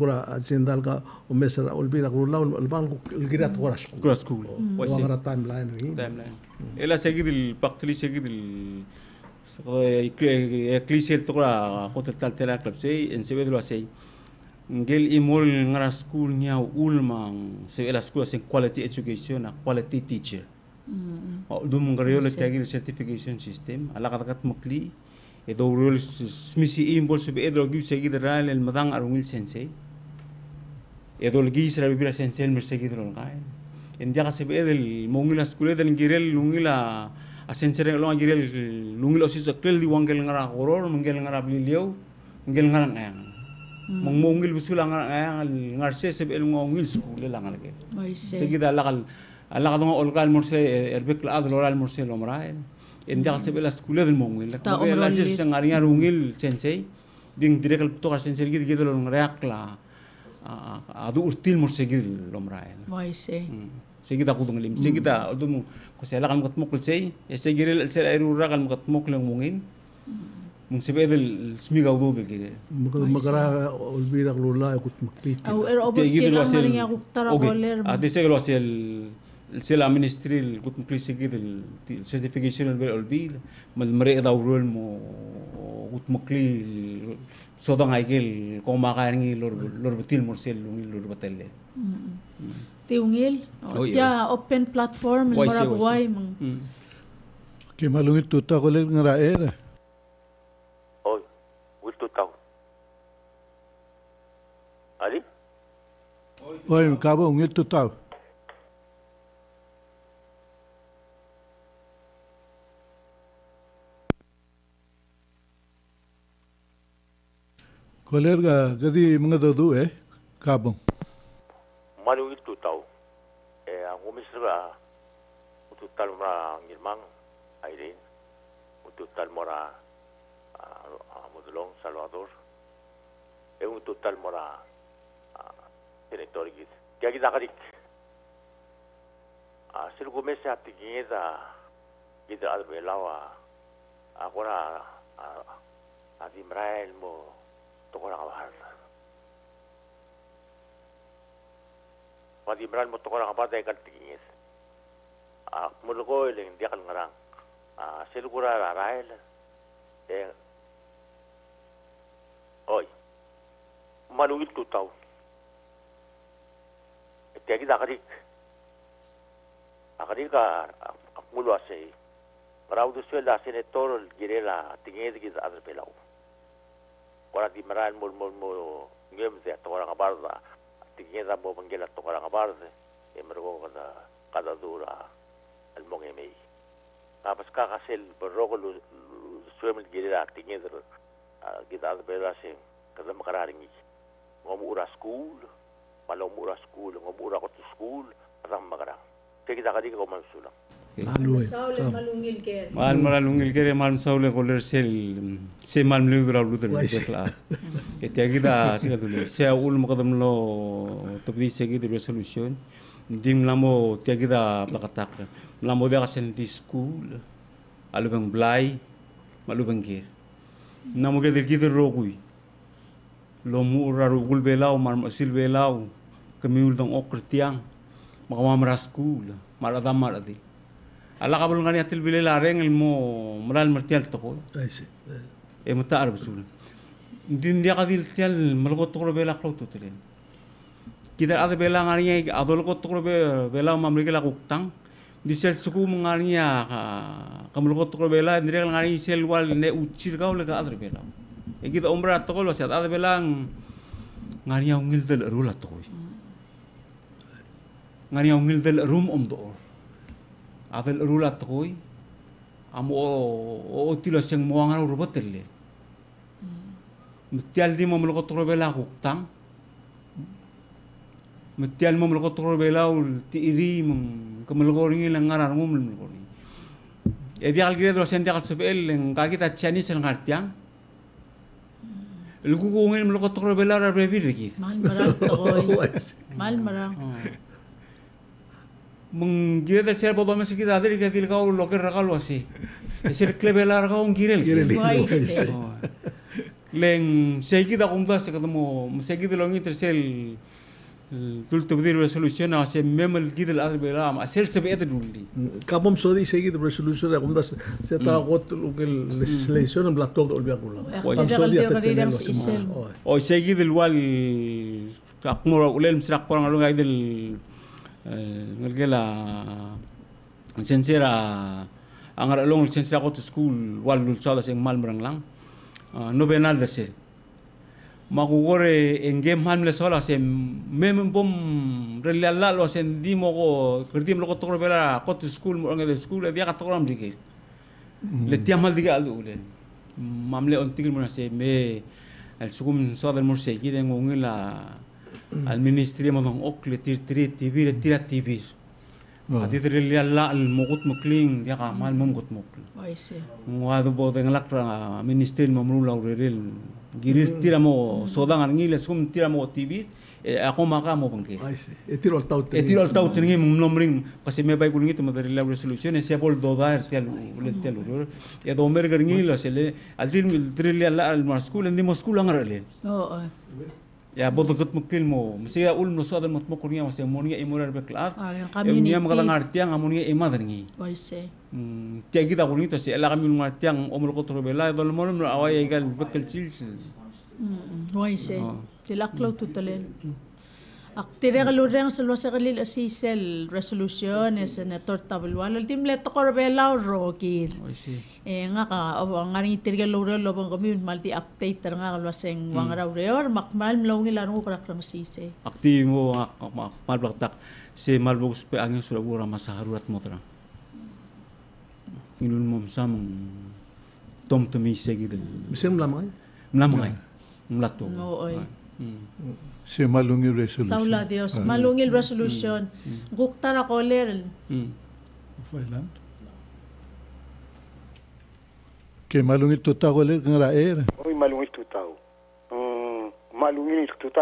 Speaker 1: kora agenda ka o mesra olbira gulau albang girat kora
Speaker 4: school
Speaker 1: wala timeline
Speaker 4: ela seguidil paktli seguidil eklisel tokra kotel tela club sei en sebedlo sei ngel imol ngara school nya ulmang se ela school sen quality education a quality teacher dum ngariol tagil certification system ala katakat makli edo role smisi imbol sebe edo gi seguid ral el madang arungil sensei edo gi sra bibira sensei mer seguid ron kai en dia sebe el mongila school del ngirel lungila asensere lo ngirel lungilo sis akel di wangel ngara horor mengel ngara blilio ngel ngara ngang mongil busula ngara ngarse sebe el ngongil school la ngala ke seguid ala kadong olgal morse erbek la adlo oral morse lo marael en dia se bela skule del mongil la je sangaria rungil sensei ding direct to sensei gid lo ngreak la adu urtil morse gid lo marael
Speaker 3: moise
Speaker 4: seguida kudung lim seguida odum ko se ala kam katmok sei se girel se eru ragal katmok le mongin Munsibed el smiga udo del kire.
Speaker 1: Magara olvida lula ikut maklit.
Speaker 3: Au overkill ang maringa kuktara koler.
Speaker 4: Ati se lo hace el la ministry el gut mklisi gid el certification el olbil mal mare da urul mo gut mkli sodang aigel ko makaringi lor betil morsel lor batelle.
Speaker 3: Tiungil. Ya open platform el Paraguay mang.
Speaker 2: Que malungit tuta koler ngaraera.
Speaker 6: Ali?
Speaker 2: Oi, cabo ungil total. Kolerga gadi mga dodo cabo.
Speaker 6: Malu itu tahu. Aku misra untuk tal mora ngirmang airin untuk tal mora modulong Salvador. Untuk tal mora senator gitu. Kaya kita kadik. Sila kumesa at tingin kita ada belawa. Ako na at Imrael mo toko na kabahar. At Imrael mo toko na kabahar dahil tingin. Mula ko ilang hindi ka ngarang. Sila ko na Rael. Oy. Maluit tutaw. Kaya kita akadik mulu asay marau do suelda senator girela tingin kita adre pelaw wala di maral mo ngem de to orang abarda tingin da mo bangela to orang abarda emero kada dura al mongemi tapos kakasel berrogo suemel girela tingin kita adre pelaw sin kada makararingi ngomura school Malau murah school, ngomura ko to school, parang magara. Kaya kita kadi ko mansulang.
Speaker 3: Malungil kere.
Speaker 4: Malungil kere mal saule koler se mal mlugura luter dekla. Kaya kita sikatuli. Saya ul makadam lo topdi segi de resolution. Dim lamo tia kita plakatak. Lamo dia kasen di school. Alubang blai, malubang kere. Namo kita kita rogui. Lo mura rugul belau mar masil belau kemiul dong okrtiang makama maraskul marada maradi ala kabul ngani atil bilela reng mo maral martial toko mata arab sul din dia kadil tial malgot toko bela kloto telen kita ada bela ngani adol ko toko bela mamrikela kuktang disel suku ngani ya kamulgot toko bela ndire ngani sel wal ne uchir kau le ka adre bela kita umrah toko lo siat ada belang ngani yang ngil del rula toko ngani yang ngil del room do ada rula toko amo o tilo seng moangan robot tele metial di mo lo toko bela kuktang metial mo lo toko bela ti iri mong kemelgoringi langaran mo melgoringi dia algire do sen dia sebel ngakita Chinese ngartiang Lugu ngin mlo kotro belara brevir ki.
Speaker 3: Mal marang toy. Mal marang.
Speaker 4: Mung gira del ser bodo mes ki dadri ke dil kau lo que regalo así. Ser klebelar kau girel. Len segi da kumda se kadamo segi de longi tersel tul tubdir resolution a se memel gidel arbela ma sel se beet dulli.
Speaker 1: Kabom so di segi de resolution kumda se ta got ke legislation bla tog olbia kula.
Speaker 4: O segi del wal akmura ulel misrak porang alung ay del ngelgela sensera angar along sensera ko to school wal lul sada sing mal merang lang nobenal de se magugore en game han le sola se mem bom relala lo sen dimo ko kerdim lo ko to bela ko to school mo ngel school dia ka to ram dike le tiamal dike aldu ulen mamle on tigil mo se me al sugum so del morse ki den ngila al ministri mo ng okle tibir ati relala al mukut mukling dia ka mal mukut mukl
Speaker 3: I see
Speaker 4: ngado bo den lakra ministri mo mrula urel girir tira mo sodang ngile sum tira mo tibir ako makamo pangke.
Speaker 1: I see. Tiro al tau
Speaker 4: Tiro al tau tingi nomring kasi may bay kulingi to madari la resolution se bol dodar tel tel ya do mer garngi la sele al din trili la al school ndi mo school ngarale.
Speaker 3: Oo.
Speaker 4: Ya bodo kat mukil mo masiya ul no soda mat mo kunya masiya monia imurar beklat.
Speaker 3: Community.
Speaker 4: Niya mga ngartiang amonia imadringi.
Speaker 3: I see.
Speaker 4: Tiya kita kulingi to se ala kami ngartiang omol ko trobela do mo no away gal bekel chils.
Speaker 3: I see. Tilaklaw tutalin. Aktire kalureng sa luwa sa kalil asisel resolution ni Senator Tabalwal. Ultimle to korbelaw rokir.
Speaker 4: I see.
Speaker 3: Nga ka, ang nga rin itirga lura lobang kami, multi-update nga kalwaseng wangaraw reor, makmal mlaw nila nung karakang sisi.
Speaker 4: Aktibo malbaktak si malbog pe angin sulabura masaharurat mo tra. Inun mo samang tom tumise gitu.
Speaker 1: Bisem lamang.
Speaker 4: Mlamay. Mlato.
Speaker 3: Oo.
Speaker 2: Si malungil resolution.
Speaker 3: Saula Dios, malungil resolution. Guktara koler.
Speaker 2: Failan. Que malungil tuta koler ng raer.
Speaker 6: Oy malungil tuta. Malungil tuta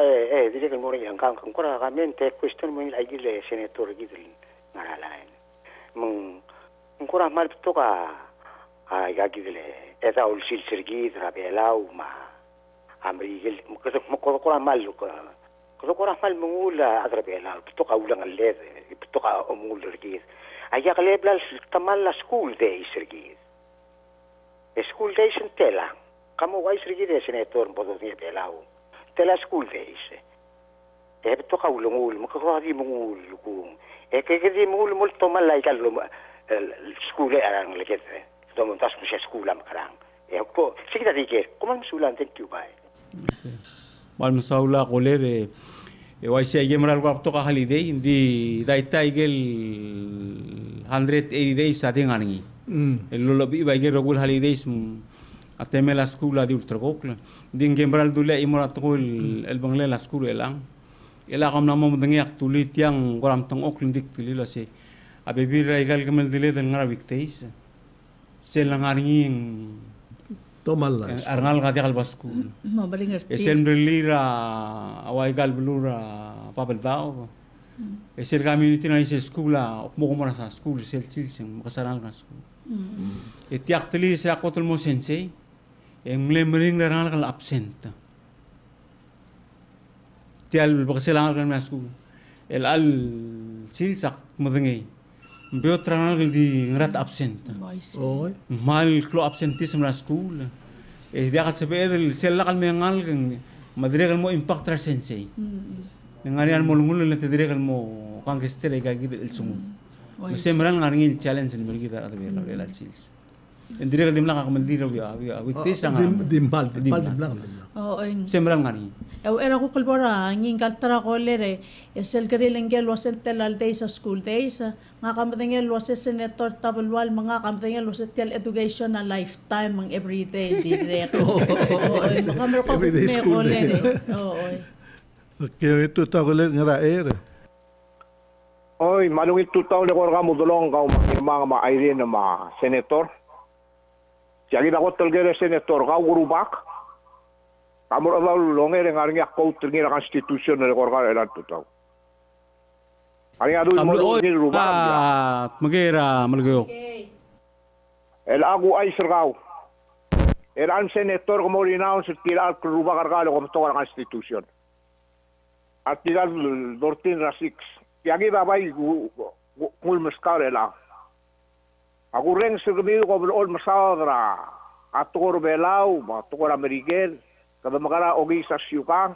Speaker 6: dire kan mo rin ang kang kura kamen te question mo ay gile senator gidil ngaralan. Mong kura mal to ka ay gagidile. Eta ul sil sergi trabelau ma Amerigil, kura mal mengula adrabela, pito ka ulang aled, pito ka umul sergis. Ayak leblal tamal la school days sergis. School days tela. Kamu wai sergis senator bodo ni belau. Tela school days. Pito ka ulang ul, makakadi mengul kung. Kaya mengul mul tamal la ikal school arang leket. Tomontas mo siya school am karang. Ko, sige na dikir. Kuman sulan, thank you, bye.
Speaker 4: Mal masaula kolere wai se gemeral ko to ka holiday hindi daita igel 180 days ating angi lo lobi ba igel rogul holidays atemela skula di ultragokla din gemeral dule imora to el bangla la skula elang ela kam namo mdengi aktulit yang goram tong okling dik tilila se abebira igel kemel dile den ngara weekdays se langaring
Speaker 1: Tomalas.
Speaker 4: Arngal kati kalbasku.
Speaker 3: Mabaling ngerti.
Speaker 4: Esen relira away galbulura papeltao. Esen community na sa skula, mo ko sa school sel silsing makasaral na school. Eti actually sa ako mo sensei, mlemring na rangal kal absent. Tial bakasalangal kan school. El al silsak madengay. Beot rangal di ngrat absent.
Speaker 1: Oy.
Speaker 4: Mal klo absentism na school. Dia kat sabi sila kal mengal kang madire mo impact ra sensei. Ngarian mo lungul na tidire mo kang gestere gagid el sumu. Masemran ngaringil challenge ni mergi da atabe la chills. Indire kal dimla ka kamaldira wi tis ang
Speaker 1: Dimbal.
Speaker 3: Oo.
Speaker 4: semran ngani.
Speaker 3: Era ko kalbora, nging kaltara ko lere, esel karilengel wasen telal days sa school days, nga kamatengel wasen senator Tabalwal, mga kamatengel wasen tel education na lifetime, mga everyday, dire. Oo. Makamero ko
Speaker 1: Everyday
Speaker 3: may
Speaker 1: school
Speaker 3: ko
Speaker 1: day.
Speaker 3: lere. Oo.
Speaker 2: Que ito ta koler ng raer.
Speaker 8: Oy, malungit tutaw le ko mo dolong ka mga maairi na mga senator. Siya ako talgere senator ka urubak. Kamor alaw longer ng aring ako tringi na constitution na ko ka elan tutaw. Aring adu mo ni rubak.
Speaker 4: Magera malgayo.
Speaker 8: El agu ay sergaw. El an senator ko mo rinaw sa tilal rubak kargalo ko to ka constitution. At tilal dortin rasix. Yagi babay kul maskarela. Aku reng segemi ko ol masadra. Ator belaw, ator Amerikel. Kada makara ogi sa syuka.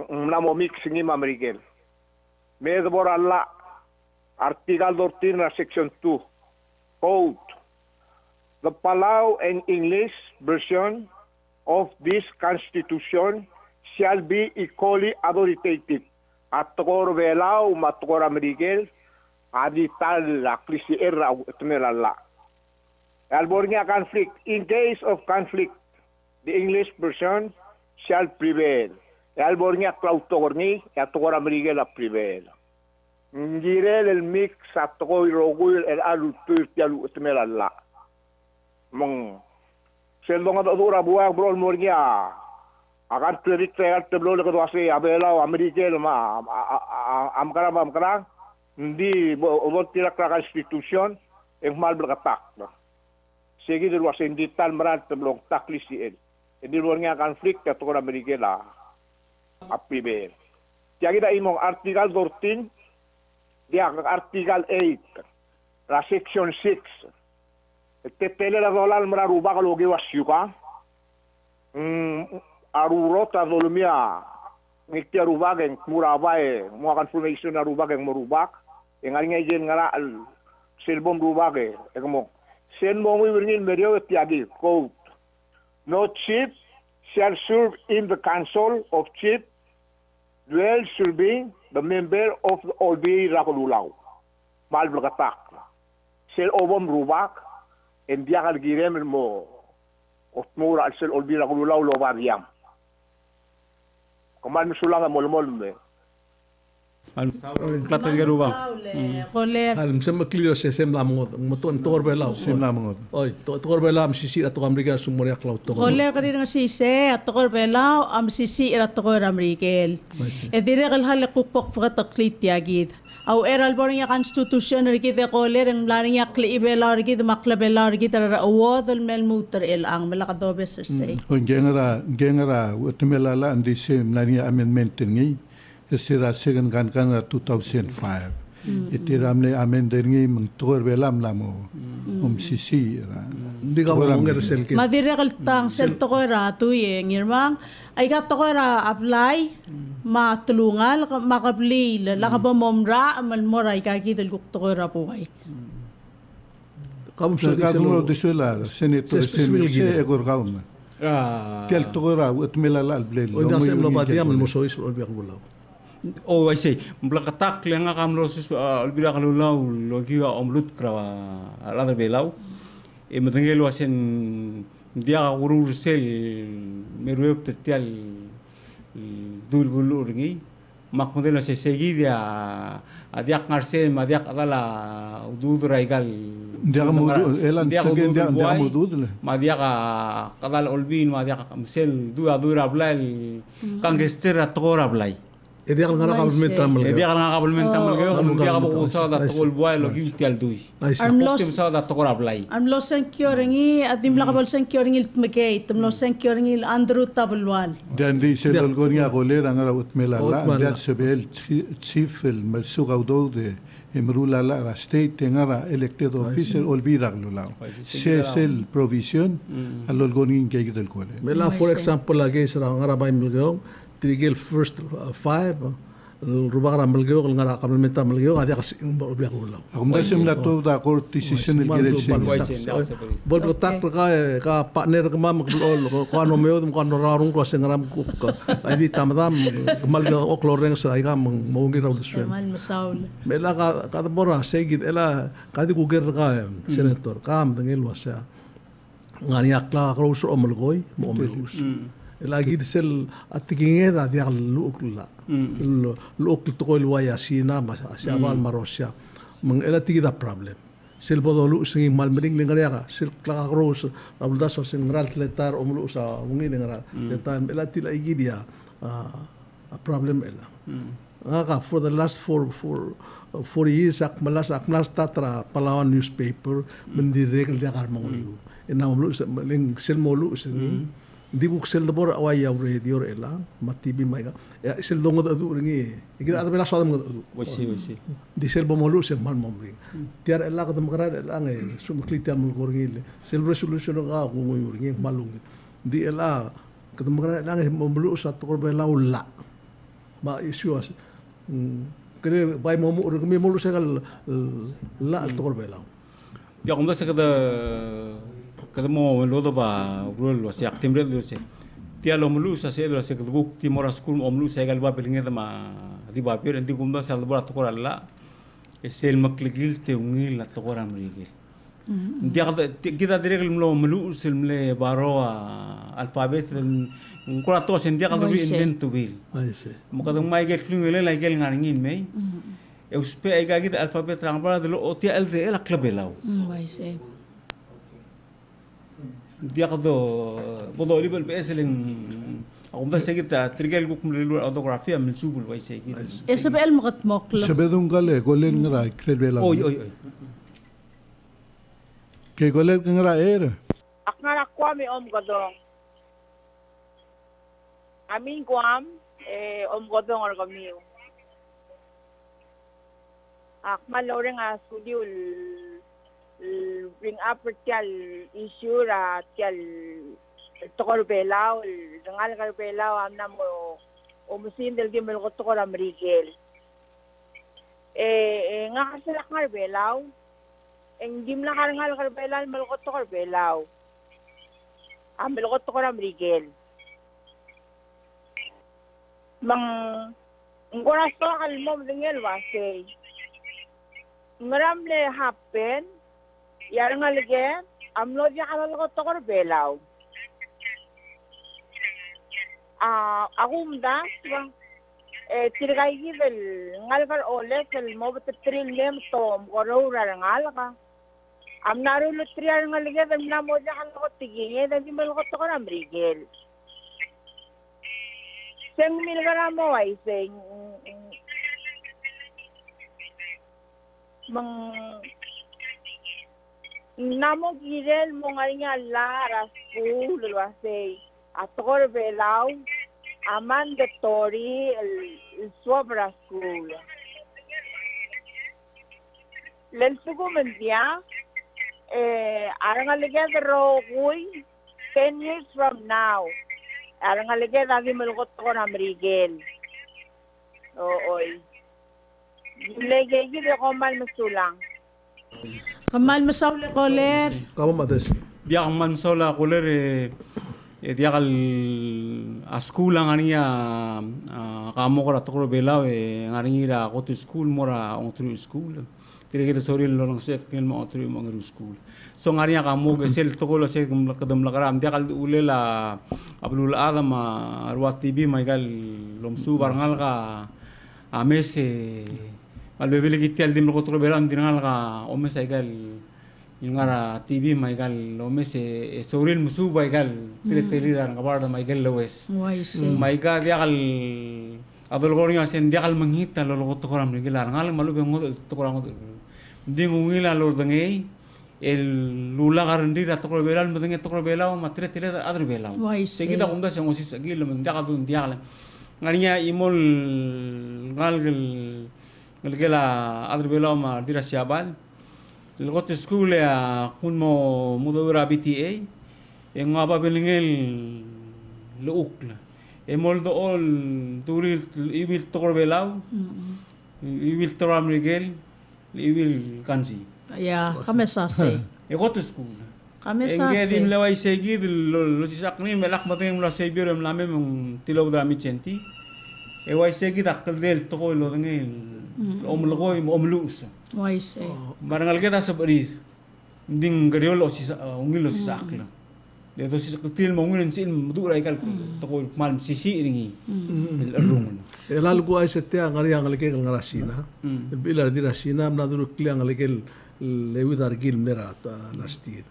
Speaker 8: Namo mix ni Amerikel. Medbor alla article 13 section 2. Quote: The Palau and English version of this constitution shall be equally authoritative. At tukor belaw, matukor Amerikel, adital aklisi era tumelala. Albornia conflict. In case of conflict, the English version shall prevail. Albornia clautorni, atukor Amerikel a prevail. Ngirel el mix at tukor rogul el alutur tialu tumelala. Mong seldong at adura buwag bro albornia. akan terik saya teblo le kedwase abela Amerika ma amkara ndi bo tira kra institution ek mal berkatak segi de wase ndi tal marat teblo taklisi el di luarnya konflik ya to Amerika la api be jadi da imong artikel 14 dia artikel 8 la section 6 tetele la dolal mararuba kalau ge wasyuka arurota volumia ngikti arubag ang murabae mo confirmation arubag ang murubak ang aring jen ngara al selbom rubag mo sen mo wiringin medio tiagi quote no chief shall serve in the council of chief duel should be the member of the Olbi Rakululaw mal blagatak sel obom rubak en dia kal girem mo of mura al sel Olbi Rakululaw lo bariam Kaman sulang mol-mol me.
Speaker 4: Klata garuba.
Speaker 3: Koler.
Speaker 1: Alam sama clear se semla mot moton tor belaw.
Speaker 2: Semla mot.
Speaker 1: Oi, tor belaw am sisi ato Amerika sumori aklaw to.
Speaker 3: Koler kadi nga sisi ato kor belaw am sisi ato kor Amerikel. E dire kal hal kukpok pataklit yagid. Au eral boring ya constitution rikit koler ang laring ya kli belaw rikit makla belaw rikit ra awod al melmuter el ang malakadobe say.
Speaker 2: Gengara utmelala andi sem lani amendment ni sira second kan 2005 itiramne amendment ni mengtor belam lamo sisi
Speaker 1: Di ka mo ngersel kit.
Speaker 3: Madire kal tang sel to ra tu ye ngirmang ay gat to ra apply matulungal makabli la ka ba momra amal moray ka kidel guk to ra po kay.
Speaker 1: Kamu sa
Speaker 2: Kadro de suela senator se egor gaum. Kel togora utmelala alblel.
Speaker 1: O da sem lo badia mal mosois ol biak bulaw.
Speaker 4: Oh, I say, blakatak lang nga kamrosis albira kalulaw logiwa omlut kra alada belaw. E matangelo asen dia urur sel meruep tetial dul gulur ngi makmodelo se seguidia adiak ngarse madiak adala ududra igal
Speaker 2: dia mudu elan dia mudu
Speaker 4: madiak kadal olbin madiak sel dua blal kangestera tora blai
Speaker 1: E dia ngara kabel tamal.
Speaker 4: E dia ngara kabel tamal gayo kung dia kabu usaw da tokol buhay logi tial dui.
Speaker 3: Armlos
Speaker 4: usaw da tokol ablay.
Speaker 3: Armlos sen kyoringi adim la kabel sen kyoringi tmekay tumlos sen kyoringi andru tabelwal.
Speaker 2: Dan di selol gonya goler ngara utmelala dia sebel chief el melsuga udo de emrula la state ngara elected official olbira glulaw. Sel provision alol gonin kay del kole.
Speaker 1: Mela for example lagi sira ngara bay milgyo Trigel first 5 rubah ramelgeo ngara kabelmentar melgeo ada kas biak ulang.
Speaker 2: Ako mda semla to da court decision el geretse.
Speaker 1: Bol tak ka partner ka mam ko ano meo ko ano rarung ko sengaram ko ai di tamadam mal o kloreng sa ai ka mongi raw de swen.
Speaker 3: Mal masaul.
Speaker 1: Mela ka bora segid ela ka di ku ger ka senator kam dengel wasa. Ngani akla cross o melgoy mo melus. Lagi di sel atikingnya tadi yang luuk tu kau luaya sina mas siapa marosia mengela tiga problem sel bodoh lu singi mal mending dengar ya sel kelak terus lalu dah soseng ngeral letar lu sa mungkin dengar letar ela tidak lagi dia problem ela ngaka for the last four years akmalas tatra Palawan newspaper mendirek dia karmangu enam lu sel molu singi di buk sel debor awaya radio ela matibi maiga ya sel dongo adu ringi ikira ada bela sodam adu
Speaker 4: wasi
Speaker 1: di sel bomolu sel mal momri tiar ela ka demkara ela nge sum klitian mul gorgil sel resolution ga ko ringi malung di ela ka demkara ela nge momolu sa to bela ulla ba isu as kene bai momu ringi molu sekal la to bela
Speaker 4: ya kumda sekada kada mo lodo ba rul wasi aktimre do se tia lo mulu sa se do se buk ti mora school omlu se gal ba pelinge ma di ba per ndi gumda sal bora to koralla e sel makligil te ungil la to koram rigil dia kita direk lo mulu sel mle baro alfabet ko to sen dia kada invent to bil mo kada mai gel klingele la gel ngaringin me e uspe ai ga git alfabet rang bara de lo tia el de la klabelaw
Speaker 3: Vai se
Speaker 4: dia kado bodo libel beseling Ako ba sige ta trigel ko kumlilu autography am subul way sige.
Speaker 3: SBL makat moklo.
Speaker 2: Sabedong gale golen ngara kredela.
Speaker 4: Oy.
Speaker 2: Ke golen ngara
Speaker 9: Aknara kwami godong. Amin kwam godong or kamiu. Akmalore nga studio bring up tial issue ra tial tokor belaw dangal kar belaw amna mo umusin del gimel ko tokor amrigel nga kasalak ngar belaw eng gimla kar belaw mal ko tokor belaw amel ko tokor amrigel mang ngoras to kalmom dingel wase ngaramle happen yar ngalge amlo ja kalal ko tokor belaw agumda tirgai givel ngalgar ole kel mobet tril lem tom gorora ngalga amnaru lutriar ngalge damna moja hal ko tigi da dimel ko to ram rigel seng milgara mo ay seng mang namo girel mo ngarinya la rasul wasay Ator belaw mandatory sobra school. Lensugo mendia arangalige rogoy 10 years from now. Arangalige dagi malukot ko na Mrigel. Oy. Lege gide ko mal masulang.
Speaker 3: Kamal masawle koler.
Speaker 1: Kamu mates.
Speaker 4: Dia man sola koler dia kal school ngania kamo kora tokro belaw ngani ra go to school mora on through school tire soril lo se ken mo through mo ngru school so ngania kamo ge sel tokolo se kadam lagaram dia kal ulela ablul adam arwa tv maigal lomsu barngal ka amese al bebele gitel dim lo tokro belam dingal ka omes aigal Yungara TV maigal lomes soril musu maigal tiri dan kabar maigal lowes maiga dia kal adol gornya sen dia kal menghita lo to koram ngilar ngal malu bengo to koram dingungila lo dengei el lula garandi ra to koram belal mendenge to koram belao matre tire adru belao seguida kunda se ngosi sagil mendia kal dia kal ngarinya imol ngal gel adru belao ma dira siabal Logot school ya kun mo mudura BTA yang ngapa belingel luuk la emol do all turil ibil tokor belaw ibil toram rigel ibil kansi
Speaker 3: ya kamesase
Speaker 4: egot school
Speaker 3: kamesase
Speaker 4: engedim lawai segid lo sisakni melak mateng la sebir em lame tilaw dami centi e wai segid akal del tokol lo ngel omlogoy omlus
Speaker 3: Wise.
Speaker 4: Barangal kita seberir, ding geriolo sisa ungilo sisa akla. Dia tu sisa kecil mungkin sin mudu raikal toko malam sisi ringi. Erung.
Speaker 1: Elal gua setia ngari yang lagi ngarasina. Bila di rasina menaduru kliang lagi lewi dargil merat lastir.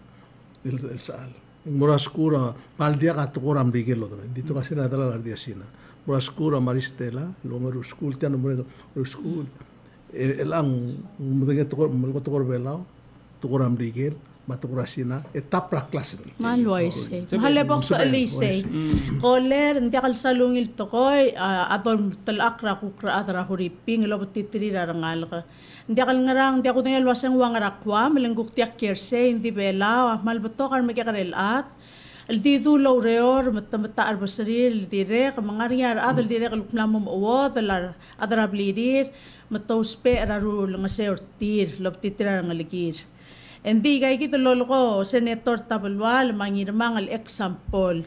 Speaker 1: El sal. Muraskura mal dia kat koram digel lo. Di tu kasina adalah dia sina. Muraskura maristela, lo ngaru school tian ngaru school. Elang mudenge tokor belaw tokor amrigel matokor asina etapra klase
Speaker 3: malwaise mahalebok sa alise koler ndi kal salungil tokoy atol talakra kukra atra huriping lo titri rangal ka ndi kal ngarang ndi ako tengel wasang wangarakwa melengguk tiak kerse ndi belaw malbotokar mekerelat الديدو لو ريور متمتع البصرير الديريق مغاريار أذل ديريق الكلام مؤوض الار أضرب ليدير متوسبي رارو لنسير تير لبتيتر نغلقير اندي جاي كده لولغو سيناتور تابلوال مانير مان الإكسامبول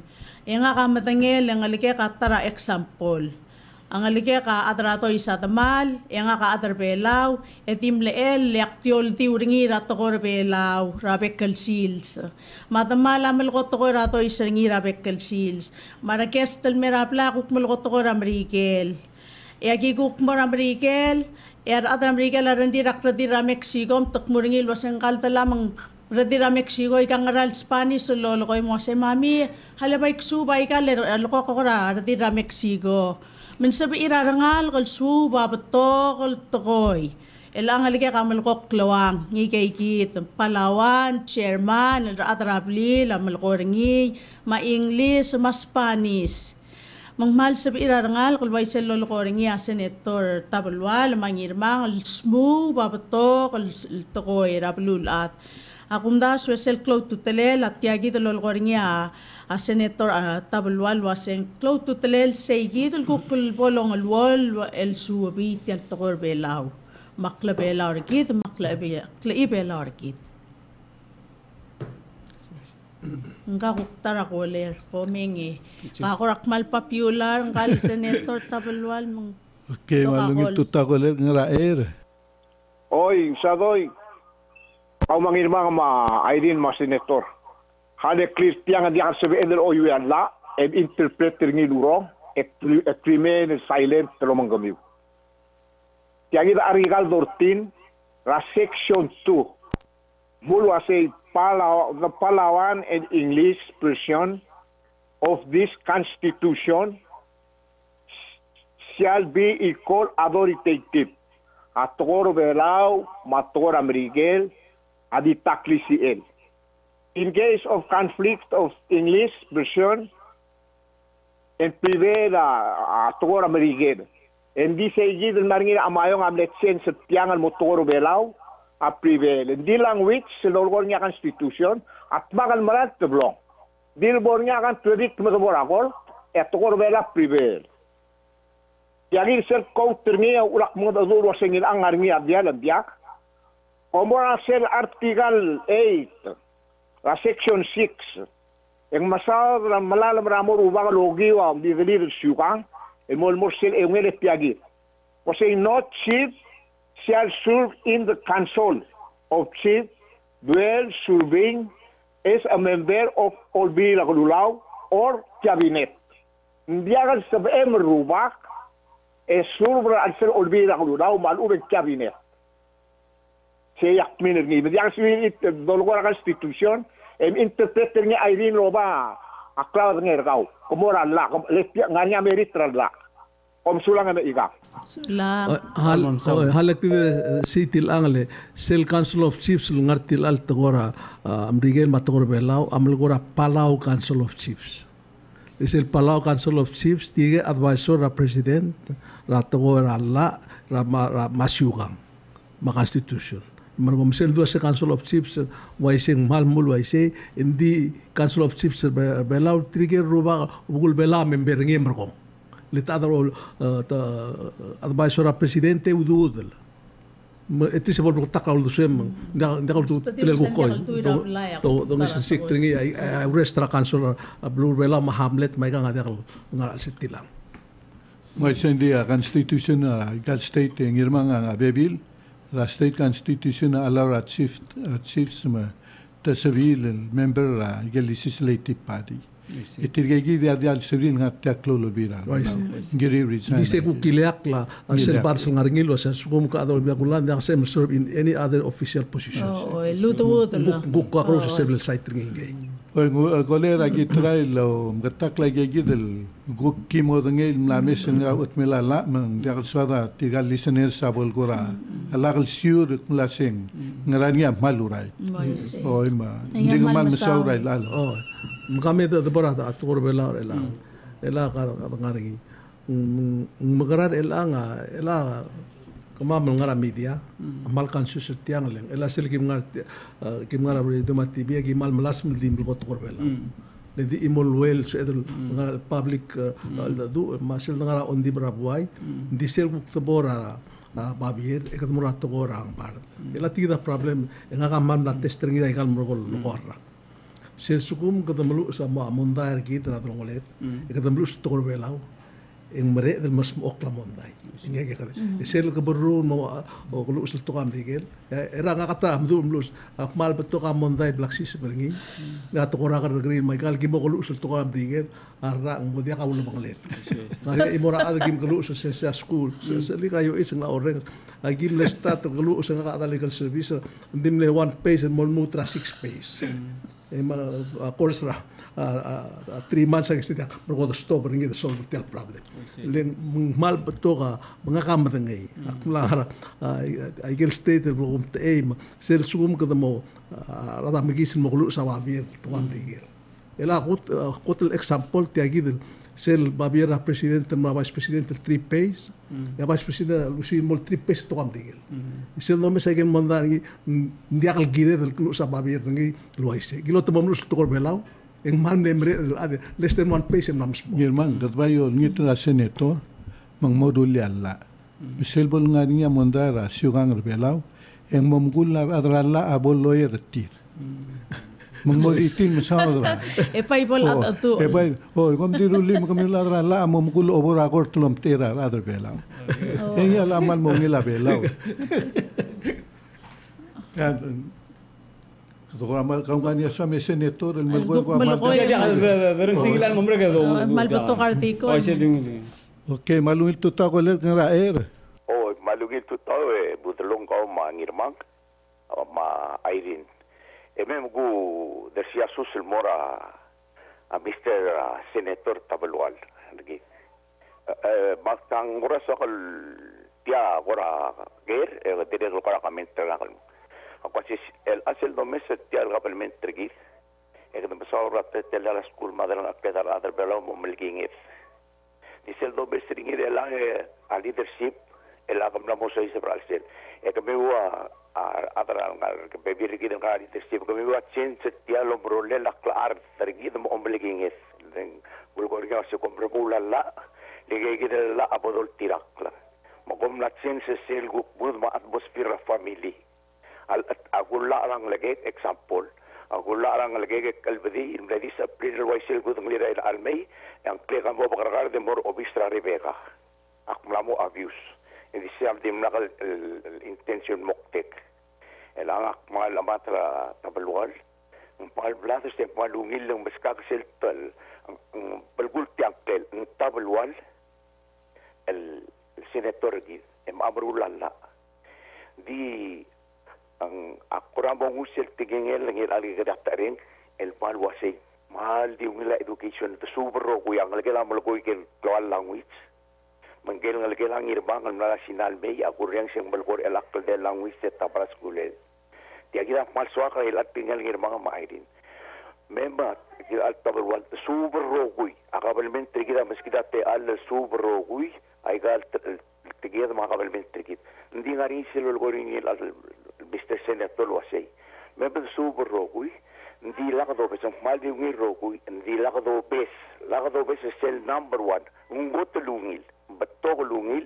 Speaker 3: ينغا قامتنجل نغلقيا قطرة إكسامبول Angalike ka atrato isa tamal, nga ka atr belaw, etim leel leaktiol ti uringi rato ko belaw, rabekal seals. Matamal amal ko to ko rato isa ringi rabekal seals. Marakestel merapla kukmal ko to ko ramrikel. Egi kukmal ramrikel, atra ramrikel arandi rakrati ra Mexico, tukmuringil wasang kalta lamang Radira Mexico ikangaral Spanish lolo ko mo se mami halabay suba ikale loko ko ra radira Mexico. Men sabi irarangal kol suba bato kol tokoy. Elang halika kamal ko klawang ngi kay kit Palawan chairman atrabli lamal ko ringi ma English ma Spanish. Mangmal sabi irarangal kol bay sel lolo ko ringi senator tabulwal mangirmang smu babato kol tokoy rablulat. Akumda swesel close to telel at yagi lolo ko ringi a senator tabulwal waseng close to telel segi dul kukul bolong alwol el subi tial tokoy belaw. Makla belaw rigid, makla belaw rigid. Nga kuktara ko ler, komengi. Kakurak malpapular, ngal senator tabulwal mong.
Speaker 2: Okay, malungit tuta ko ler, ngaraer.
Speaker 8: Oy, sadoy. Kau mangirma ma Irene ma senator. Hade Christian di kan sabi eder oyu la, interpreter ngi lurong, remain silent telo manggamiu. Tiagi da artikel 14, la section 2. Mulu ase the Palawan and English version of this constitution shall be equal authoritative. Atogoro belau, matogoro amerigel, aditaklisiel. In case of conflict of English version and prevail atogoro amerigel. Hindi sa igid maringin amayong amletsen sa tiyangan motoro belaw a prevail. Hindi lang which sa lorgor niya constitution at makan marat teblong. Dilbor niya kan predict matobor akol at tokoro bela prevail. Yagir sel counter niya ulak mo daduro sa ngil ang ngarngi adya ladyak. Omora sel article 8 la section 6 yang masal malalam ramor ubang logi wa di delir syukang Molmorsel engel piagi. Was a not chief shall serve in the council of chief, dwell serving as a member of Olbi Lagululaw or cabinet. Hindi akan sabi merubah serve ansel Olbi Lagululaw malurang cabinet. Saya yakin ini. Jadi akan sabi dolgor constitution interpreter niya Irene Roba. Aklaw ngir kau, komoran la, lepia nganya meritral la, sulang na iga.
Speaker 3: Sulang.
Speaker 1: Halak sitil angle, Cell Council of Chiefs lungartil al tagora, amrigel matagor belau, amlgora Palau Council of Chiefs. Es el Palau Council of Chiefs, tiga advisor ra president, ra tagora la, ra masyugang, ma constitution. Margomsel dua se Council of Chiefs waising malmul waise indi Council of Chiefs belau trigger ruba bugul bela member ngi margom lita adaro advisor presidente ududel eti se bol takal du sem da tu tele ko to ngis secretary ngi restra Council blue bela ma hamlet mai ga ngadal ngal setilang
Speaker 2: mai sendi constitution gal state ngirmanga bebil la state constitution allow chiefs the civil member the legislative party. Itirgagi dia al civil ngat taklo lobira. Ngiri resign.
Speaker 1: Dise ku kileak la sel barsel ngaringil wa sukum ka adol biakulan yang sem serve in any other official positions.
Speaker 3: Oh, luto la.
Speaker 1: Guk ko across several site ngi.
Speaker 2: Golera gi try lo gatak lagi gidel guk kimo dengel mlames nga utmela la man dia swada tigal listener sabol gora alagal siur lasing ngarania malurai oi ma ndiga mal masaurai la
Speaker 1: oh mkame de borada atur bela ela ka ngari magaran ela kama mengara media amal kan susut tiang leng ela sel kim ngara do matibia ki mal melas dim ko tor bela ledi imol wel sedel ngara public do masel ngara on di brabuai di sel ku tabora babier ekat murat to orang par ela tida problem nga mam la tester ngi ikal mrogol korra sel sukum kadamlu sama mondar ki tra trongolet kadamlu tor bela en mere del mas okla monday inge ke kare esel ke beru mo o lu usul to kam rigel era nga kata amdu mlus akmal beto kam monday blacksis beringi na to kora kar green michael ki mo lu usul to kam rigel ara mo dia ka ulo banglet mari imora ad gim lu usul se school se li kayo is na oreng agim le stat lu usul nga ka legal service ndim le one page mo mutra 6 page course ra 3 months ang istita pero stop ringi the solve the problem len mal betoga mga kamatangay aklara ay gel state pro te aim ser sum ka mo rada magisin mo kulo sa babir tuan rigel ela kot el example te agidel sel babir presidente ma vice presidente 3 page ya vice presidente lucy mol 3 page tuan rigel sel no me sa gen mondan ndi akal gide del kulo sa babir ngi luaise gilo to mamlus to korbelau en mal membre less than one page en namspo
Speaker 2: German gadbayo ngito na senator mang moduli alla misel bol ngarinya mondara siugang rebelaw en momgul na adralla abol lawyer retir mang moditin masadra
Speaker 3: Epay bol at atu.
Speaker 2: epay kom diruli makamila adralla momgul obor akor tulom tera adrabelaw en ya lamal mongila belaw kung kanya sa may senator, el malgoy ko
Speaker 3: Malgoy.
Speaker 4: Verang sigilan mo mereka do.
Speaker 3: Malbeto kartiko.
Speaker 4: Oh, siya ding.
Speaker 2: Okay, malungil tuta ko ler ng raer.
Speaker 10: Oh, malungil tuta budalong ko mangirmang ma Irene. Mem gu dersia susul mora a Mr. Senator Tabalwal. Lagi. Magtang ora sa kal dia ora ger dire ko para kamentar na kalmo. Ako si el asel do mes ti al gabelment trigis e que empezó a ratte la school madre na pedar adar belo mo melgingit ni sel do mes ringi de la a leadership el la kamla mo sai se bralsel e que me wa adar ngal que be birgi de ngal leadership que me wa change ti al bro le la clar trigi mo melgingit den bulgor ga se compre bula la le ge de la abodol tirakla mo kom na change sel gu bud ma atmosphere family agulla arang lagi example agulla arang lagi kalbedi in the discipline waisel gudung lira almei yang plekan mo bakar de mor obistra rebeka akmlamo abuse in the same dim nakal intention moktek elang akmal amatra tabalwal pal blatos te palungil ng maskak seltal palgul tiangkel tabalwal el senator gid amrulalla di ang akurambong usil tigingel ngil ali kadaktarin el palwase mahal di ngila education to subro ko yang lagi lam ko ke local language mangkel lagi lang irbang ang national may akurang siyang balkor elakal de language te tapras kule dia kira mal swaka el atingal irbang maidin memba kira al tabarwal subro ko akabalment kira maskida te al subro ko ay gal tigir makabalment kit hindi nga rin sila goring al Mr. Senator wasay. Member super rogui, hindi lakado bes ang maldi ng rogui, hindi lakado bes sel number 1. Ang gotulungil, bato lungil,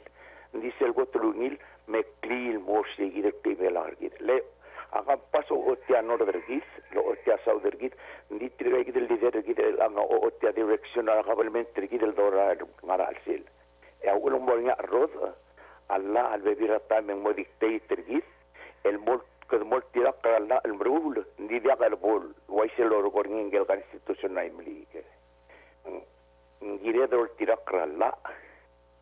Speaker 10: hindi sel gotulungil, may clean more sige direktive largit. Le akam paso otya nordergit, lo otya southernggit, hindi trigay gidel lidergit ang otya direction na kabalmentary gidel dora ngaral sel. E ulong mo nga rod, Allah albebira tameng mo dictator git. El mol tirak la el brul ndi dia ka bol waisel or gorngin gel constitution na imli ke ngire dor tirak la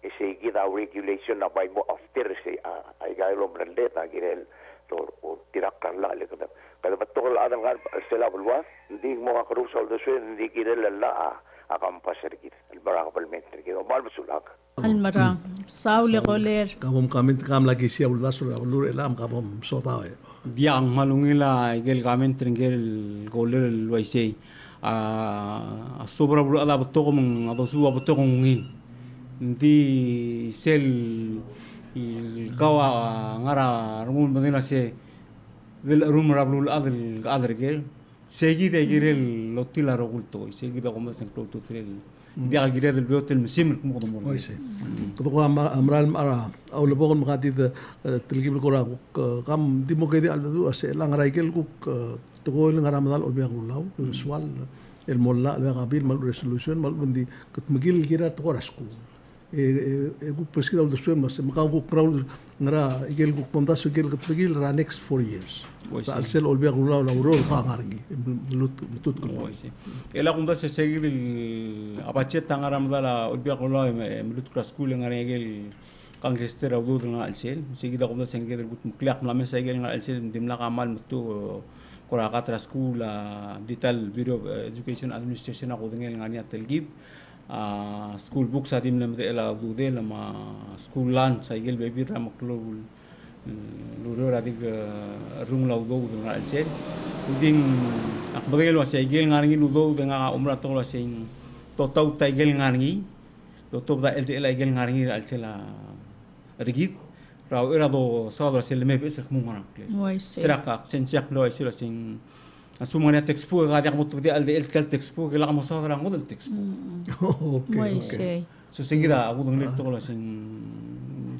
Speaker 10: ese gida regulation na by mo after say ay ga lo brande ta girel dor o tirak la le kada batol adan gar sela bulwa ndi mo ka rusol de suen ndi girel la akam pasargit el barak palmentri ke mal sulak
Speaker 3: Almarang, saule koler.
Speaker 1: Kamom kamit kam lagi siya ulas ulur elam kamom sota e.
Speaker 4: Biang malungila igel kamen tringel goler waisei a sobra bro ada botoko mong ado suwa botoko ngi ndi sel kawa ngara rumul mandela se del rum rablul adel gel segi de girel lotila rogulto segi de como se cloto trel dia girel del biotel mesim como como
Speaker 1: Oise. Kuto amral mara au lebon makati de tilgib kora kam dimo kedi al du ase lang raikel ku to ko lang ramadal ol biang ulau sual el molla le gabil mal resolution mal bundi kat magil gira to rasku guk pesquisa do suemas makau guk crowd ngara igel guk pondas igel gutbigil ra next 4 years ta alsel olbia gula la uro ka ngargi mutut ko
Speaker 4: ela kunda se seguir el apache tangaram dala olbia gula mulut kra school ngara igel kangester awdu nga alsel seguida kunda sengel gut mukliak la mesa igel nga alsel dimla kamal mutu kora katra school detail bureau of education administration ako ngel ngani atelgib school books adim lam ela dude lama school lunch saigel baby ramaklo luro radig rung law do ng alsen ding akbagel wa saigel ngarngi nudo nga umra to la sing totaw taigel ngarngi totob da ldl igel ngarngi alsela rigid raw era do sadra sel me pes khmungara siraka sensiak lo sila sing asumane textbook gadi akmo di ldl tel textbook la mo sadra ngod el textbook
Speaker 3: okay
Speaker 4: so seguida agudo ngel to la sing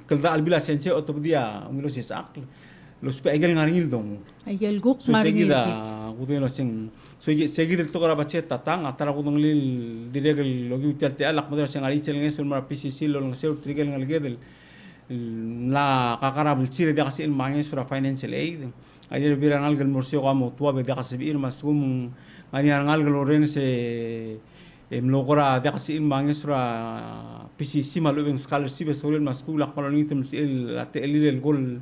Speaker 4: kalda albila sense otobdia ngilo ses akl los pe igel ngarngil dong
Speaker 3: igel guk
Speaker 4: so seguida agudo la sing so seguida to kara bache tatang atara agudo ngil diregel logi utelte alak mo sing ari sel ngesel mar pcc lo ngesel trigel ngal gedel la kakarabel sire dia kasi ilmangin sura financial aid ay birang algal morsio kamo tua be dia kasi bir masum ani algal oreng se mlokora dia kasi ilmangin sura PCC malubeng scholarship soril maskul akmalon item sil ate elil gol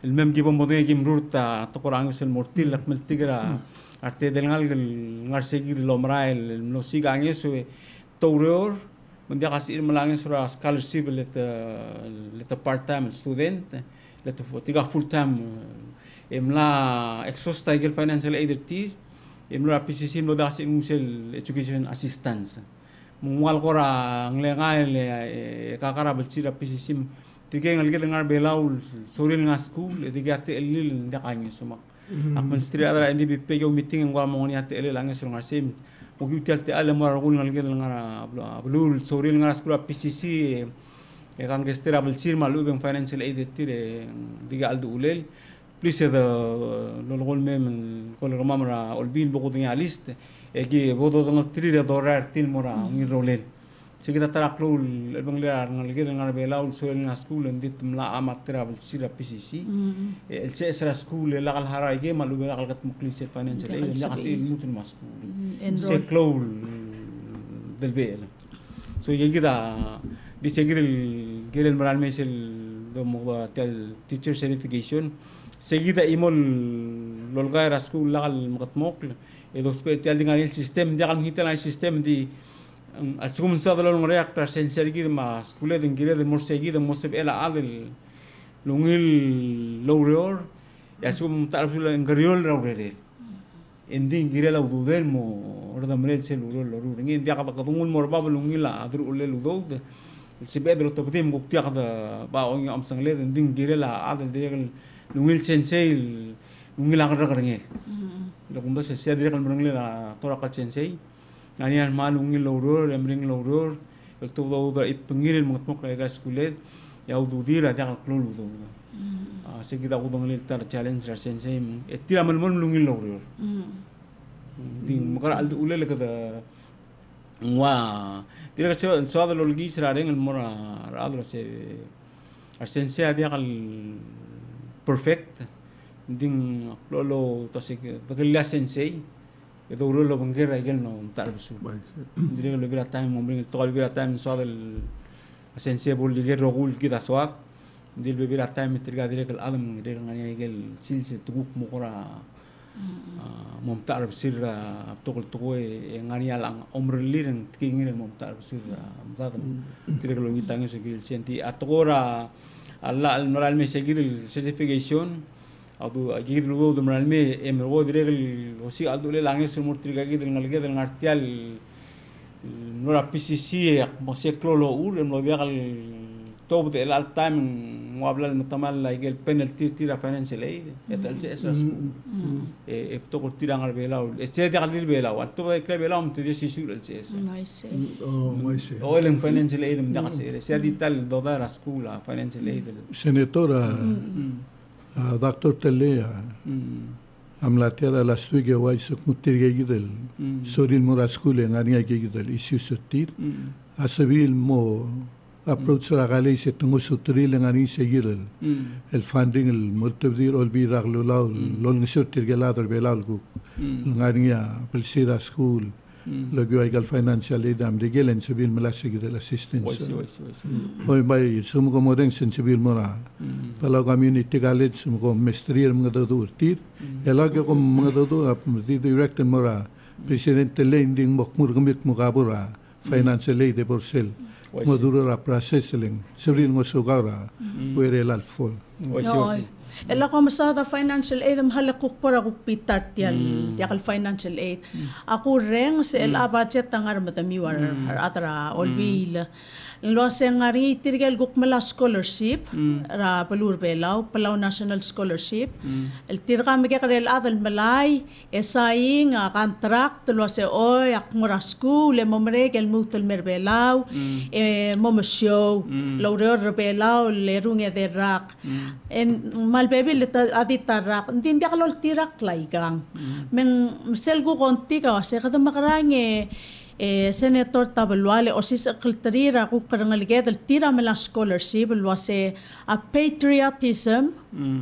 Speaker 4: el mem gibo modé gim rurta to korang sel mortil akmel tigra arte del algal ngar seguir lomrael no siga angeso toureur dia kasi ilmalangin sura scholarship let part time student let tiga full time emla exhaust igel financial aid tir emla PCC no da kasi musel education assistance mual kora nglengail kakara belchira PCC tige ngal gel ngar belaul soril nga school diga te elil da kangi suma akman stri ada indi bi pego meeting ngwa moni ate elil angin sur ngar sim ugi telte ala mar gul ngal gel ngara blul soril ngara school PCC kan gestera belchir malu ben financial aid tir diga aldu ulel please the lol mem kol ramamra olbin bogo dinga list egi bodo ngal tiri dorar til mora ngi rolel sigita taraklo bang lear ngal gel ngar belaul soril nga school ndit mla amat travel sira PCC el csra school la gal haray ge malu be gal gat muklis financial aid la kasi mutun maskul se clol del bel so yegida di segir el moral mesel do mo tel teacher certification seguida imol lolgaira school lagal makatmok e dos petel dingan el system diagal hitel el system di asum sadalo ng reactor sensor gid ma skule din gire de mor seguida moseb ela adel lungil lowreor asum tarful ngariol lowrere ending gire la udel mo orda mrel sel urol lorur ngin diaga kadungul mor babul ngila adru ulel udod sibedro tobdim guktiak da ba ong am sangle ending gire la adel de lungil sensei lungil agar ngel lo kumba se sia direk ngil la tora ka sensei ngani an malungil loror emring loror el todo da ipengil motmok la skule ya ududira da klol udo seguida udong lil tar challenge ra sensei etira mal mon lungil loror ding makara aldu ulele kada wa direk so da lolgi sra reng mora radro se sensei dia kal perfect ding lolo to se bagla sensei edo lo bangera igel no tarbusu dire lo vira time mo bring to vira time so del sensei bol dire rogul kita soak dil vira time triga dire kal adam dire ngani igel silse tuguk mo kora mom tarbusir tokol tokoe ngani alang omrelireng tingin mom tarbusir mudadam dire lo ngitang so igel senti atokora alla al moral me seguir el certification adu agir lugo de moral me emro direl osi aldu le langes murtriga gid ngalge del ngartial nora PCC mo se clolo ur emro viagal top de al time mo habla el mutamal la igel penalty tira financial aid etal se eso e to tira ngal belaul e che de galil belaul to de kle belaul te de sisur el se eso o el financial aid me dase se dital do dar a school financial aid
Speaker 2: senatora doctor Telea amlatera la stuige wai sok mutirge gidel soril mora skule ngania gidel isu sotir asabil mo approach ra kali se tungo sutri lengani seguir el funding el multibdir ol birak lulaw lol ngisur gelador belal gu ngani ya Pelsira school lagi ay financial aid am regelen civil malasig del assistance hoy bay sumuko modeng civil mora pala community college sumuko mestrir mga dodur elagi ko mga dodur di director mora presidente lending mokmur gamit mukabura financial aid de borsel modura processing civil ngo sugara where el alfol
Speaker 3: ela ko masada financial aid mahala kukpara kukpitar tial financial aid aku reng se el budget tangar matamiwar atra olbil lo se ngari tirgel gukmala scholarship ra palur belau palau national scholarship el tirga me el adal malay esaing contract lo se oy akmura school le momre el mutul merbelau momoshow lo re belau le runge de rak en malbebe le adita rak din dia kalol tirak laigang men selgu kontika se kada makrange senator tabalwale o si secretary ku karangaliged el tira mela scholarship lo se a patriotism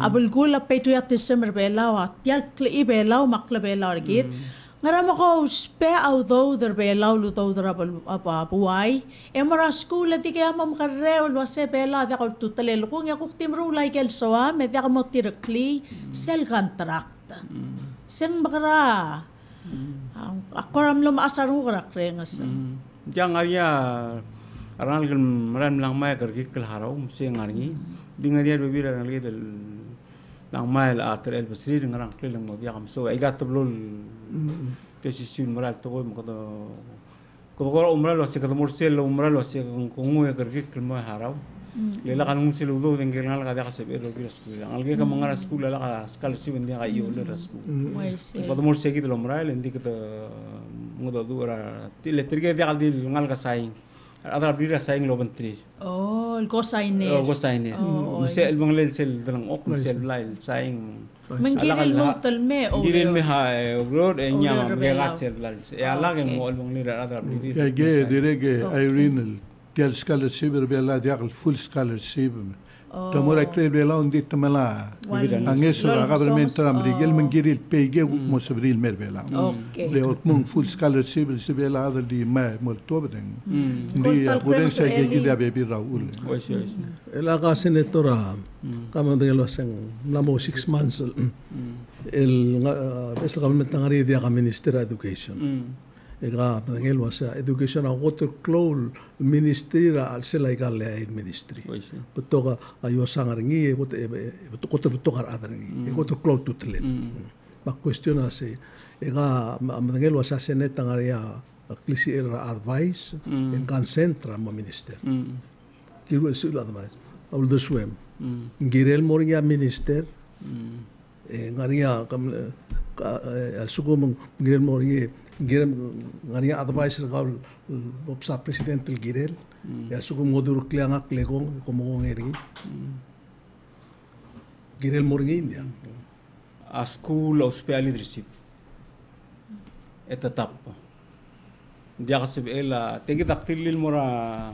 Speaker 3: abulgula patriotism rebela wa tial ibela makla bela gid ngarama ko spe although der bela lu to der apa buai emara school ti ke am karre lo se bela da ko tutel ko nga ku timru like el soa me da mo tirkli sel contract sen bakra akoram lo maasaru rak rengas
Speaker 4: jang aria aran gel maran lang mai karki kal harau se ngarngi dingaria bebira ngalge del lang mai la ater el basri ngarang kelang mo biam so ay gatablol decision moral to ko umra lo se kadmor sel umra lo se kungu karki kal mo harau lela kan musil udo dengel ngal ka daka sebe lo biras school ngalge ka mangara school la ka scholarship ndi ka iyo le school kadmor se gid lo moral ndi ka ngodo dura tile trige dia di ngal ka saing adra bira saing lo bantri
Speaker 3: el go saine
Speaker 4: se el banglel sel dalang ok sel lail saing
Speaker 3: mengiril mutal me o
Speaker 4: giril me ha road e nyama me gat sel lal e ala ke mo el banglel adra bira
Speaker 2: ge direge Irene tial scholarship bela dial full scholarship tamora creel bela undi tamala angeso la government amrigel mengiril pege mo sabril merbela le otmon full scholarship bela adal di ma moltobden di abudense ke gida bebi raul
Speaker 1: ela ka senatora kama de lo sen namo 6 months el government ngari dia ka minister education ega pangelo sa education a water cloud ministry al sela igale aid ministry betoka ayo sangaringi beto betokar adringi water cloud tutlen ba question ase ega pangelo sa seneta ngaria klisi era advice en concentra mo minister kiru sul advice all the swim girel moria minister ngaria al sugum girel moria Girem ngania advice gaul bopsa president el girel ya suku modur klianga klegong como ngeri girel morgi india
Speaker 4: a school of spell leadership etap dia kasib ela tegi taktilil mora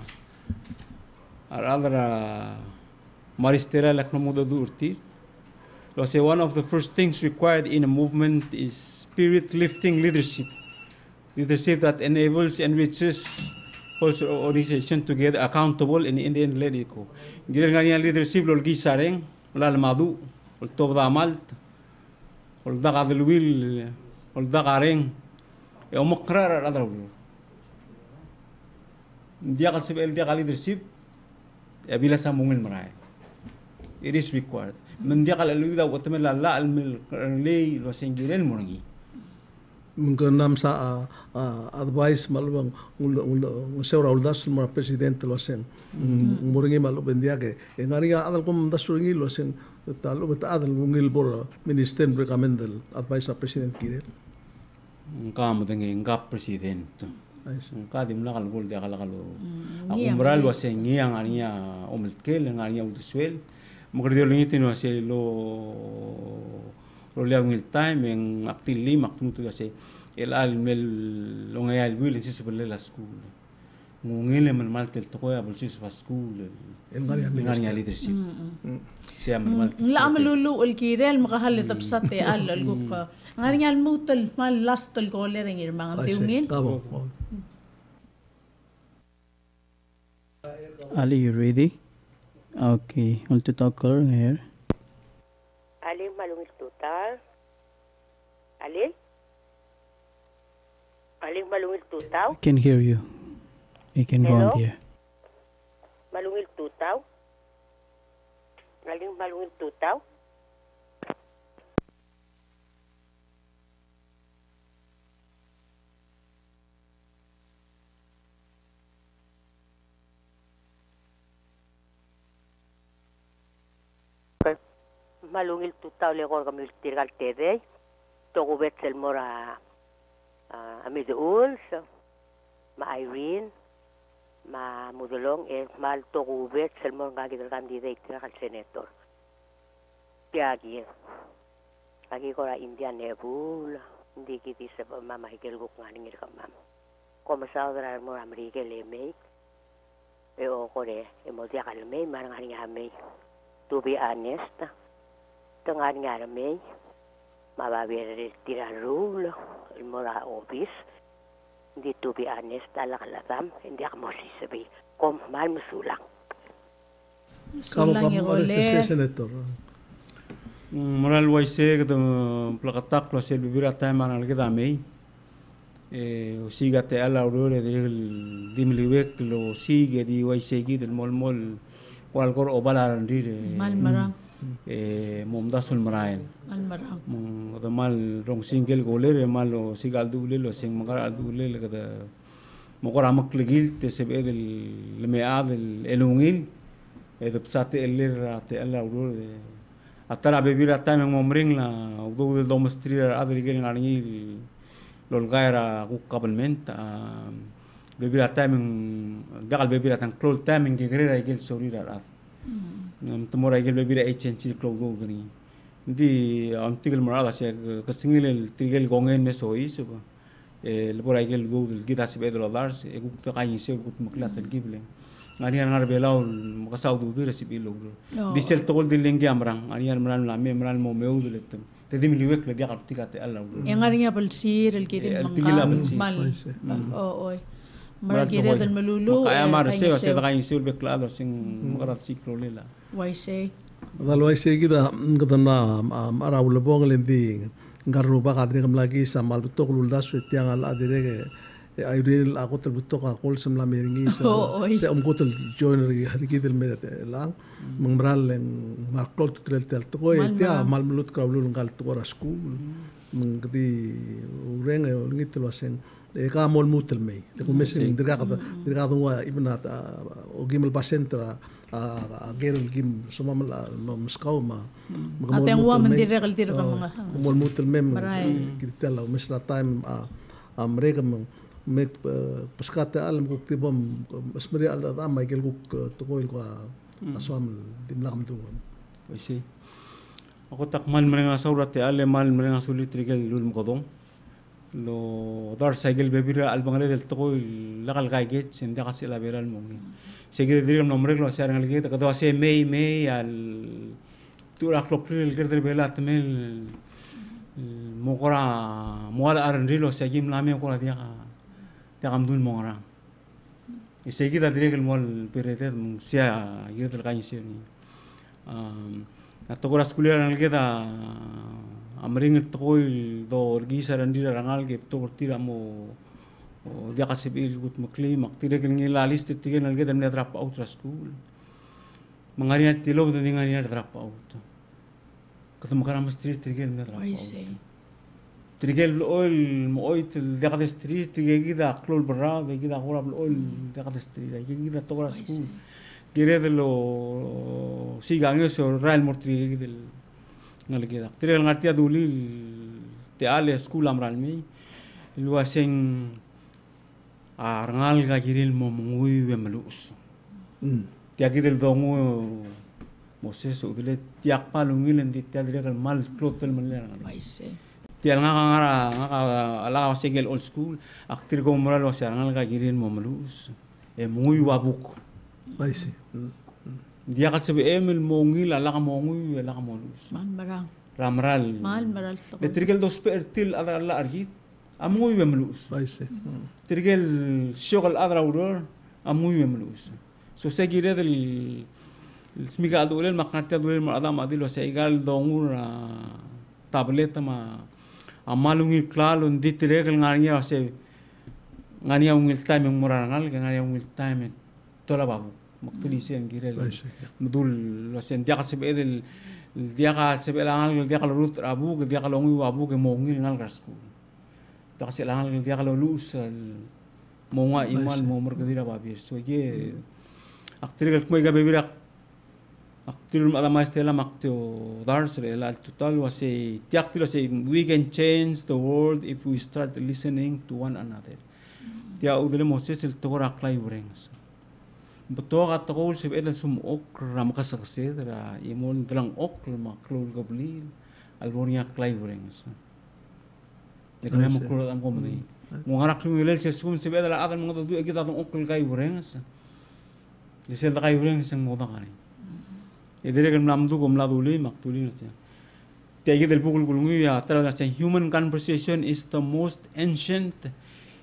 Speaker 4: aradra maristera lakno modu urti lo say one of the first things required in a movement is spirit lifting leadership that enables and enriches also organization to get accountable and independent leadership. Girel ngania leadership lol gisareng lal madu ol tobda malt ol daga delwil ol daga reng e omokrar adrawul. Dia kal sebel dia kal leadership ya bila samungin marai. It is required. Men dia kal luida watemela la al mil lei lo sengirel mongi.
Speaker 1: Mengkenam sa advice malubang seora uldas mara president lo sen muringi malu bendia ke engaria adal kom dasuringi lo sen talu beta adal ngil bor minister recommendal advice president kirel
Speaker 4: ngam dengi ngap president ngka dimla kal bol dia kala kalo aku moral lo sen ngiang ania omlkel ngania uduswel mugredio lingiti no se lo leang il time en actili maknutu se el al mel longayal wil si se la school ngungile man mal tel to ya bulsis fa school ngani leadership siya man mal
Speaker 3: la amalulu ulkirel makahal tapsate al guk ngari ngal mutal mal last tol gole ringir mga tiungin.
Speaker 11: Ali, you ready? Okay, want to talk color here?
Speaker 12: Ali malungil tutal. Ali? Ali malungil tutaw?
Speaker 11: I can hear you. You can go on there.
Speaker 12: Malungil tutaw? Ali malungil tutaw? Malungil tutaw le kor kami tirgal tede. Toko betsel mora Amid Uls, ma Irene, ma Mudulong, mal toko betsel mora ngagidal candidate kal senator. Tiagi. Lagi kora India nebul, hindi kiti sa mama higel guk nganing kamam. Komasaw dra mora Amerika lemay. O kore emodia kalmay marang nganing amay. To be honest, tengah ngarmay. Mababir tirar rule, el mora office. Hindi to be honest, alakalatam, hindi ako masisabi. Kung mahal mo sulang.
Speaker 3: Sulang yung
Speaker 1: senator.
Speaker 4: Moral waise kada plakatak lo sel bibira time manal kita mei. Siga te ala urore del dimliwek lo siga di waise gi del mol kwal kor obala ndire.
Speaker 3: Mal marang.
Speaker 4: Momdasul marayan
Speaker 3: almarang
Speaker 4: the mal rong single goler mal lo sigal dule lo sing magar dule le kada mokora makligil te sebe del mead el elungil edo psate elir te alla urur atara bebira time momring la do del domestria adri gel ngani lol gaira ku kabelment bebira time dagal bebira tan close time ngegrera gel sorira temora igel bebira echenchi klogo gani ndi antigel marala se kasingil tigel gongen me sois ba lebora igel do gida se bedlo dars e guk ta kayin se guk maklat gible ngani ngar belaw makasaw do dire sibilo disel tol dilengi amrang ani maran la me maran mo meu diletem tedim liwek le dia kaptikate alla
Speaker 3: yang ngari balsir el kirin mal oy Maragire del melulu
Speaker 4: kaya mar se kayin se beklado sing magarat siklo lela
Speaker 3: waise
Speaker 1: dal waise kita na ara ulabong lendi ngaru ba kadri kam lagi samal betok luldas tiang al adire ke ayril ako tel betok akol samla meringi se kotel joiner hari kita med lang mangral leng maklol tutrel tel to tia mal melut kraulul ngal to ra school mengdi ureng ngit waseng ka mol mutel mei te kumesin dirga wa ibna o gimel pasentra a gerel gim soma maskaw ma
Speaker 3: ateng wa mendirga kaldir ka mga
Speaker 1: mol mutel mem kitala mesra time mereka me paskata alam ko tibom asmeri al da ma gel ko to ko aswam dimlakam dungon
Speaker 4: wisi ako takmal merenga saurate ale mal merenga sulit rigel lul mkodong lo dar sagel bebira al bangale del to lakal gaiget senda kasi la beral mongi segel dirim nomre lo sarang alget ka do ase mei al tura klopril gerder belat mel mokora moal arndilo sagim lame ko dia ka kamdul mongora isegi da direk mol perete sia gerder kain sia ni atogora skuliar alget amring toil do orgisa randira rangal ke to tira mo dia kasibil gut makli maktire ngi la list tigen alge dem drop out ra school mangari tilo do ngari drop out katam karam street tigen drop out tirigel oil mo oil dia ka street tige da klol bra tige da hora oil dia ka street tige da to ra school gire de lo sigange so real mortri del ngalgeda tirel ngartia duli te ale school amral mi luaseng arngal ga giril mo mungui we malus tiagi del dongu moses udile tiak palungil ndi tiadre mal clotel malera
Speaker 3: waise
Speaker 4: tial ngara ala segel old school aktir go moral was arngal ga giril mo malus mungui wabuk.
Speaker 1: I see.
Speaker 4: Dia kat sebe emel mongil alaka mongui alaka molus.
Speaker 3: Man marang.
Speaker 4: Ramral.
Speaker 3: Man maral to.
Speaker 4: Betrigel dos pertil adra la argit. Amui wemlus.
Speaker 1: I see.
Speaker 4: Trigel shogol adra uror amui wemlus. So segire del smiga adulel maknati adulel ma adam adil wa seigal dongur tableta ma amalungi klalo nditirel ngania se ngania ungil time morangal ngania ungil time tola babu maktuli sen girel mudul wa sen dia kasebe del dia kasebe langal dia kalau rut abu dia kalau ngi abu ke mongil ngal rasku dia kasebe langal dia kalau lus monga imal mo merkedira babir so ye aktirel kmo ga bebirak aktirul alama stela maktio darsre la total was a tiaktilo say we can change the world if we start listening to one another dia udele moses el tora klai urengs beto ga tokol se ela sum ok ram ka sakse dra imon drang ok ma klul gobli albonia klai urengs de kana mo klul am komdi mo ngara klul se sum se ela adan mo do egida don ok klai urengs lisel klai urengs mo da kare idere kan namdu komladuli maktuli natia tegi del bukul kulungi ya tara natia human conversation is the most ancient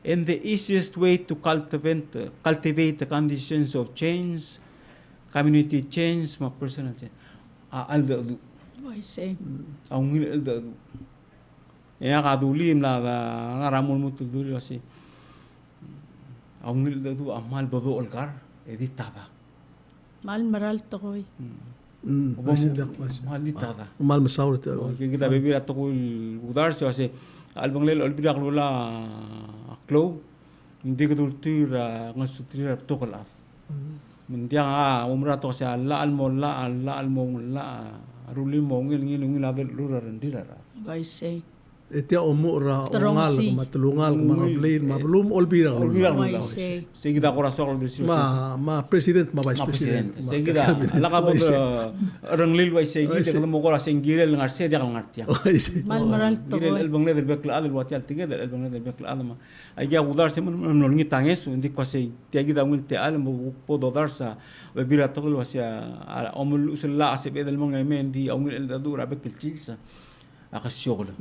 Speaker 4: and the easiest way to cultivate the conditions of change, community change, ma personal change. Alda.
Speaker 3: I see.
Speaker 4: Aungil alda. Ya kaduli mla ngaramul mutul duli wasi. Aungil alda tu amal bodo olkar editada.
Speaker 3: Mal maral tokoy.
Speaker 4: Maldita.
Speaker 1: Mal masaur te.
Speaker 4: Kita bebi atau udar se wasi albang lel olbidak lula klo hindi ko tultir ngasutrir tokol af. Mendia umra to se alla almo ruli mo ngil label lura rendira.
Speaker 3: I see.
Speaker 1: Etia omura ongal matulungal mablin mablum olbira seguida corazon ma president ma vice president
Speaker 4: seguida la ka ranglil wai seguida kalau mo kora sengirel ngar se dia ngartia
Speaker 3: mal maral to
Speaker 4: el bangle del bekla al wati al tigel el bangle del bekla al ma ay ya udar se no ngi tanges undi ko se tiagida ngul te al mo podo darsa bebira togol wasia omul usla se bedel mo ngemendi au ngil el dura bekil chilsa akashogol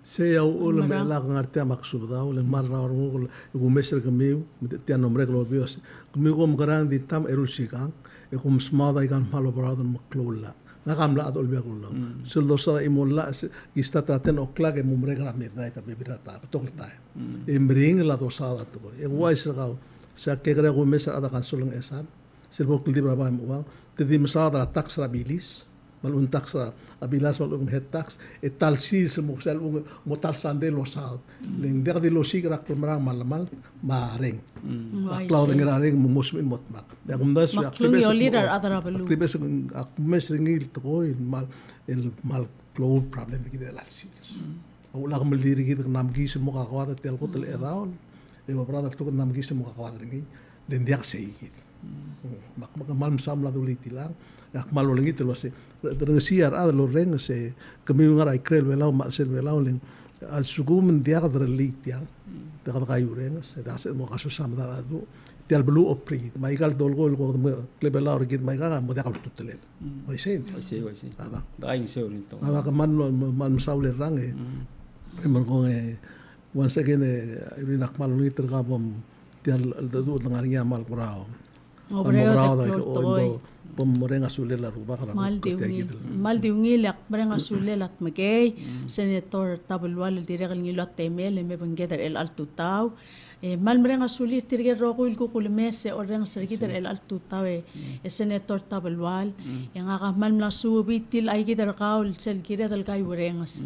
Speaker 1: se au ul me la ngarte maksud da ul marra ul gumesel kamiu te nombre lo bios kamiu kom garang di tam erusikang e kom smada ikan malo brother maklola ngakam la adol be kulo sul dosa imolla ista traten okla ke mumre gra midnight ta bebirata tol ta embring la dosa da to e wais ga sa ke gra gumesel ada kan sulung esan sirbo kldi braba mo te di masada tax rabilis malun tax abilas malun head tax e tal si se mo sel mo tal sande lo sa ling der di lo sigra kumrang malamal mareng aklau dengra reng mo mosmin motmak ya kumdas ya
Speaker 3: klungi leader adara belu
Speaker 1: tribes mes ringil to mal el mal cloud problem ki de la si au la mal diri ki nam gi se mo ka kwada tel ko tel edaul e mo brother to nam gi se mo ka kwada ringi den dia sei mak mal samla do litilang yak malo lengi te wase dereng siar ada lo reng se kami ngara ikrel velau ma sel velau len al sugum dia der litia te ka kai ureng se da se mo kaso sam da do te al blue opri mai gal dol gol go le velau git mai ga mo da ka tutelen oi se ada
Speaker 4: da in se ori to
Speaker 1: ada ka man saule rang e mo go e once again e nak malo ni ter ga bom te al da do ngaria mal kurao
Speaker 3: Obreo
Speaker 1: pemerenga sulela ruba kana
Speaker 3: mal diungil ak merenga sulela at magay senator tabulwal direk ngilat temel me bangeder el altutau mal merenga sulir tirge rogul ko kulmese oreng sergider el altutau senator tabulwal yang akamal na subitil ay gider kaul sel gider del kay urengas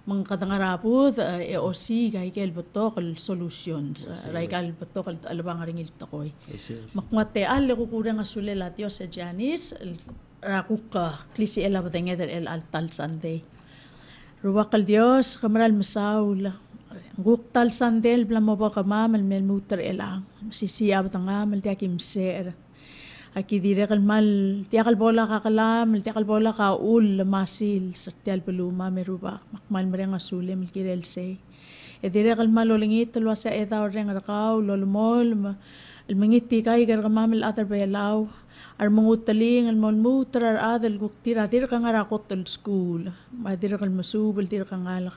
Speaker 3: mang katangarapud osi gay kel botok solutions raigal botok albang ringil takoy makmate al ko kurang sulela Dios Janis rakuka klisi ela batengeder el altal sande ruwakal Dios kamaral masaula guktal sandel bla mo ba kamamal mel muter elang sisiya batangamal tiakim ser aki direkal mal tiakal bola ka kalam tiakal bola ka ul masil sertial beluma meruba makmal merenga sulem kirel se e direkal mal olingit lo sa eta oreng rakau lolmol المنيتي كاي غرغمام الأثر بيلاو الموتلين الموتر هذا الوقتير هذير كان قط السكول ما هذير المسوب الدير كان على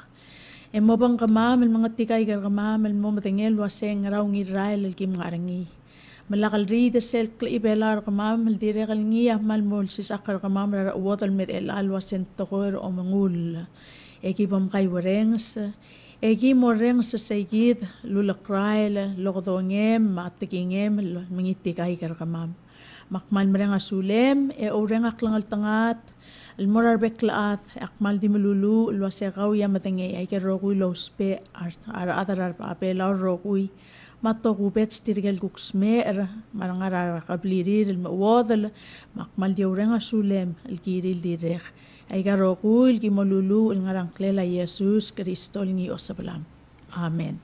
Speaker 3: إما بان كمام المنيتي كاي غرغمام المومدنيل واسين راوني رايل الكيم غارني ملاقل ريد السلك إبلار كمام الدير غلني أمال مولسيس أكر كمام وضل مرئل الواسين تغير أمغول إيكي بمقاي ورينس إيكي مورينس سيجيد لولقرايل لغضونيم ماتكينيم المنيتي كاي غرغمام makmal mereng asulem orang aklang altangat almorar beklaat akmal di melulu luasegau ya matenge ay kerogui lospe ar adar apela rogui matto gubet stirgel guksmer marangar qablirir alwadal makmal di orang asulem alkiril direk ay kerogui ki melulu ngarang klela Yesus Kristo ni osablam amen.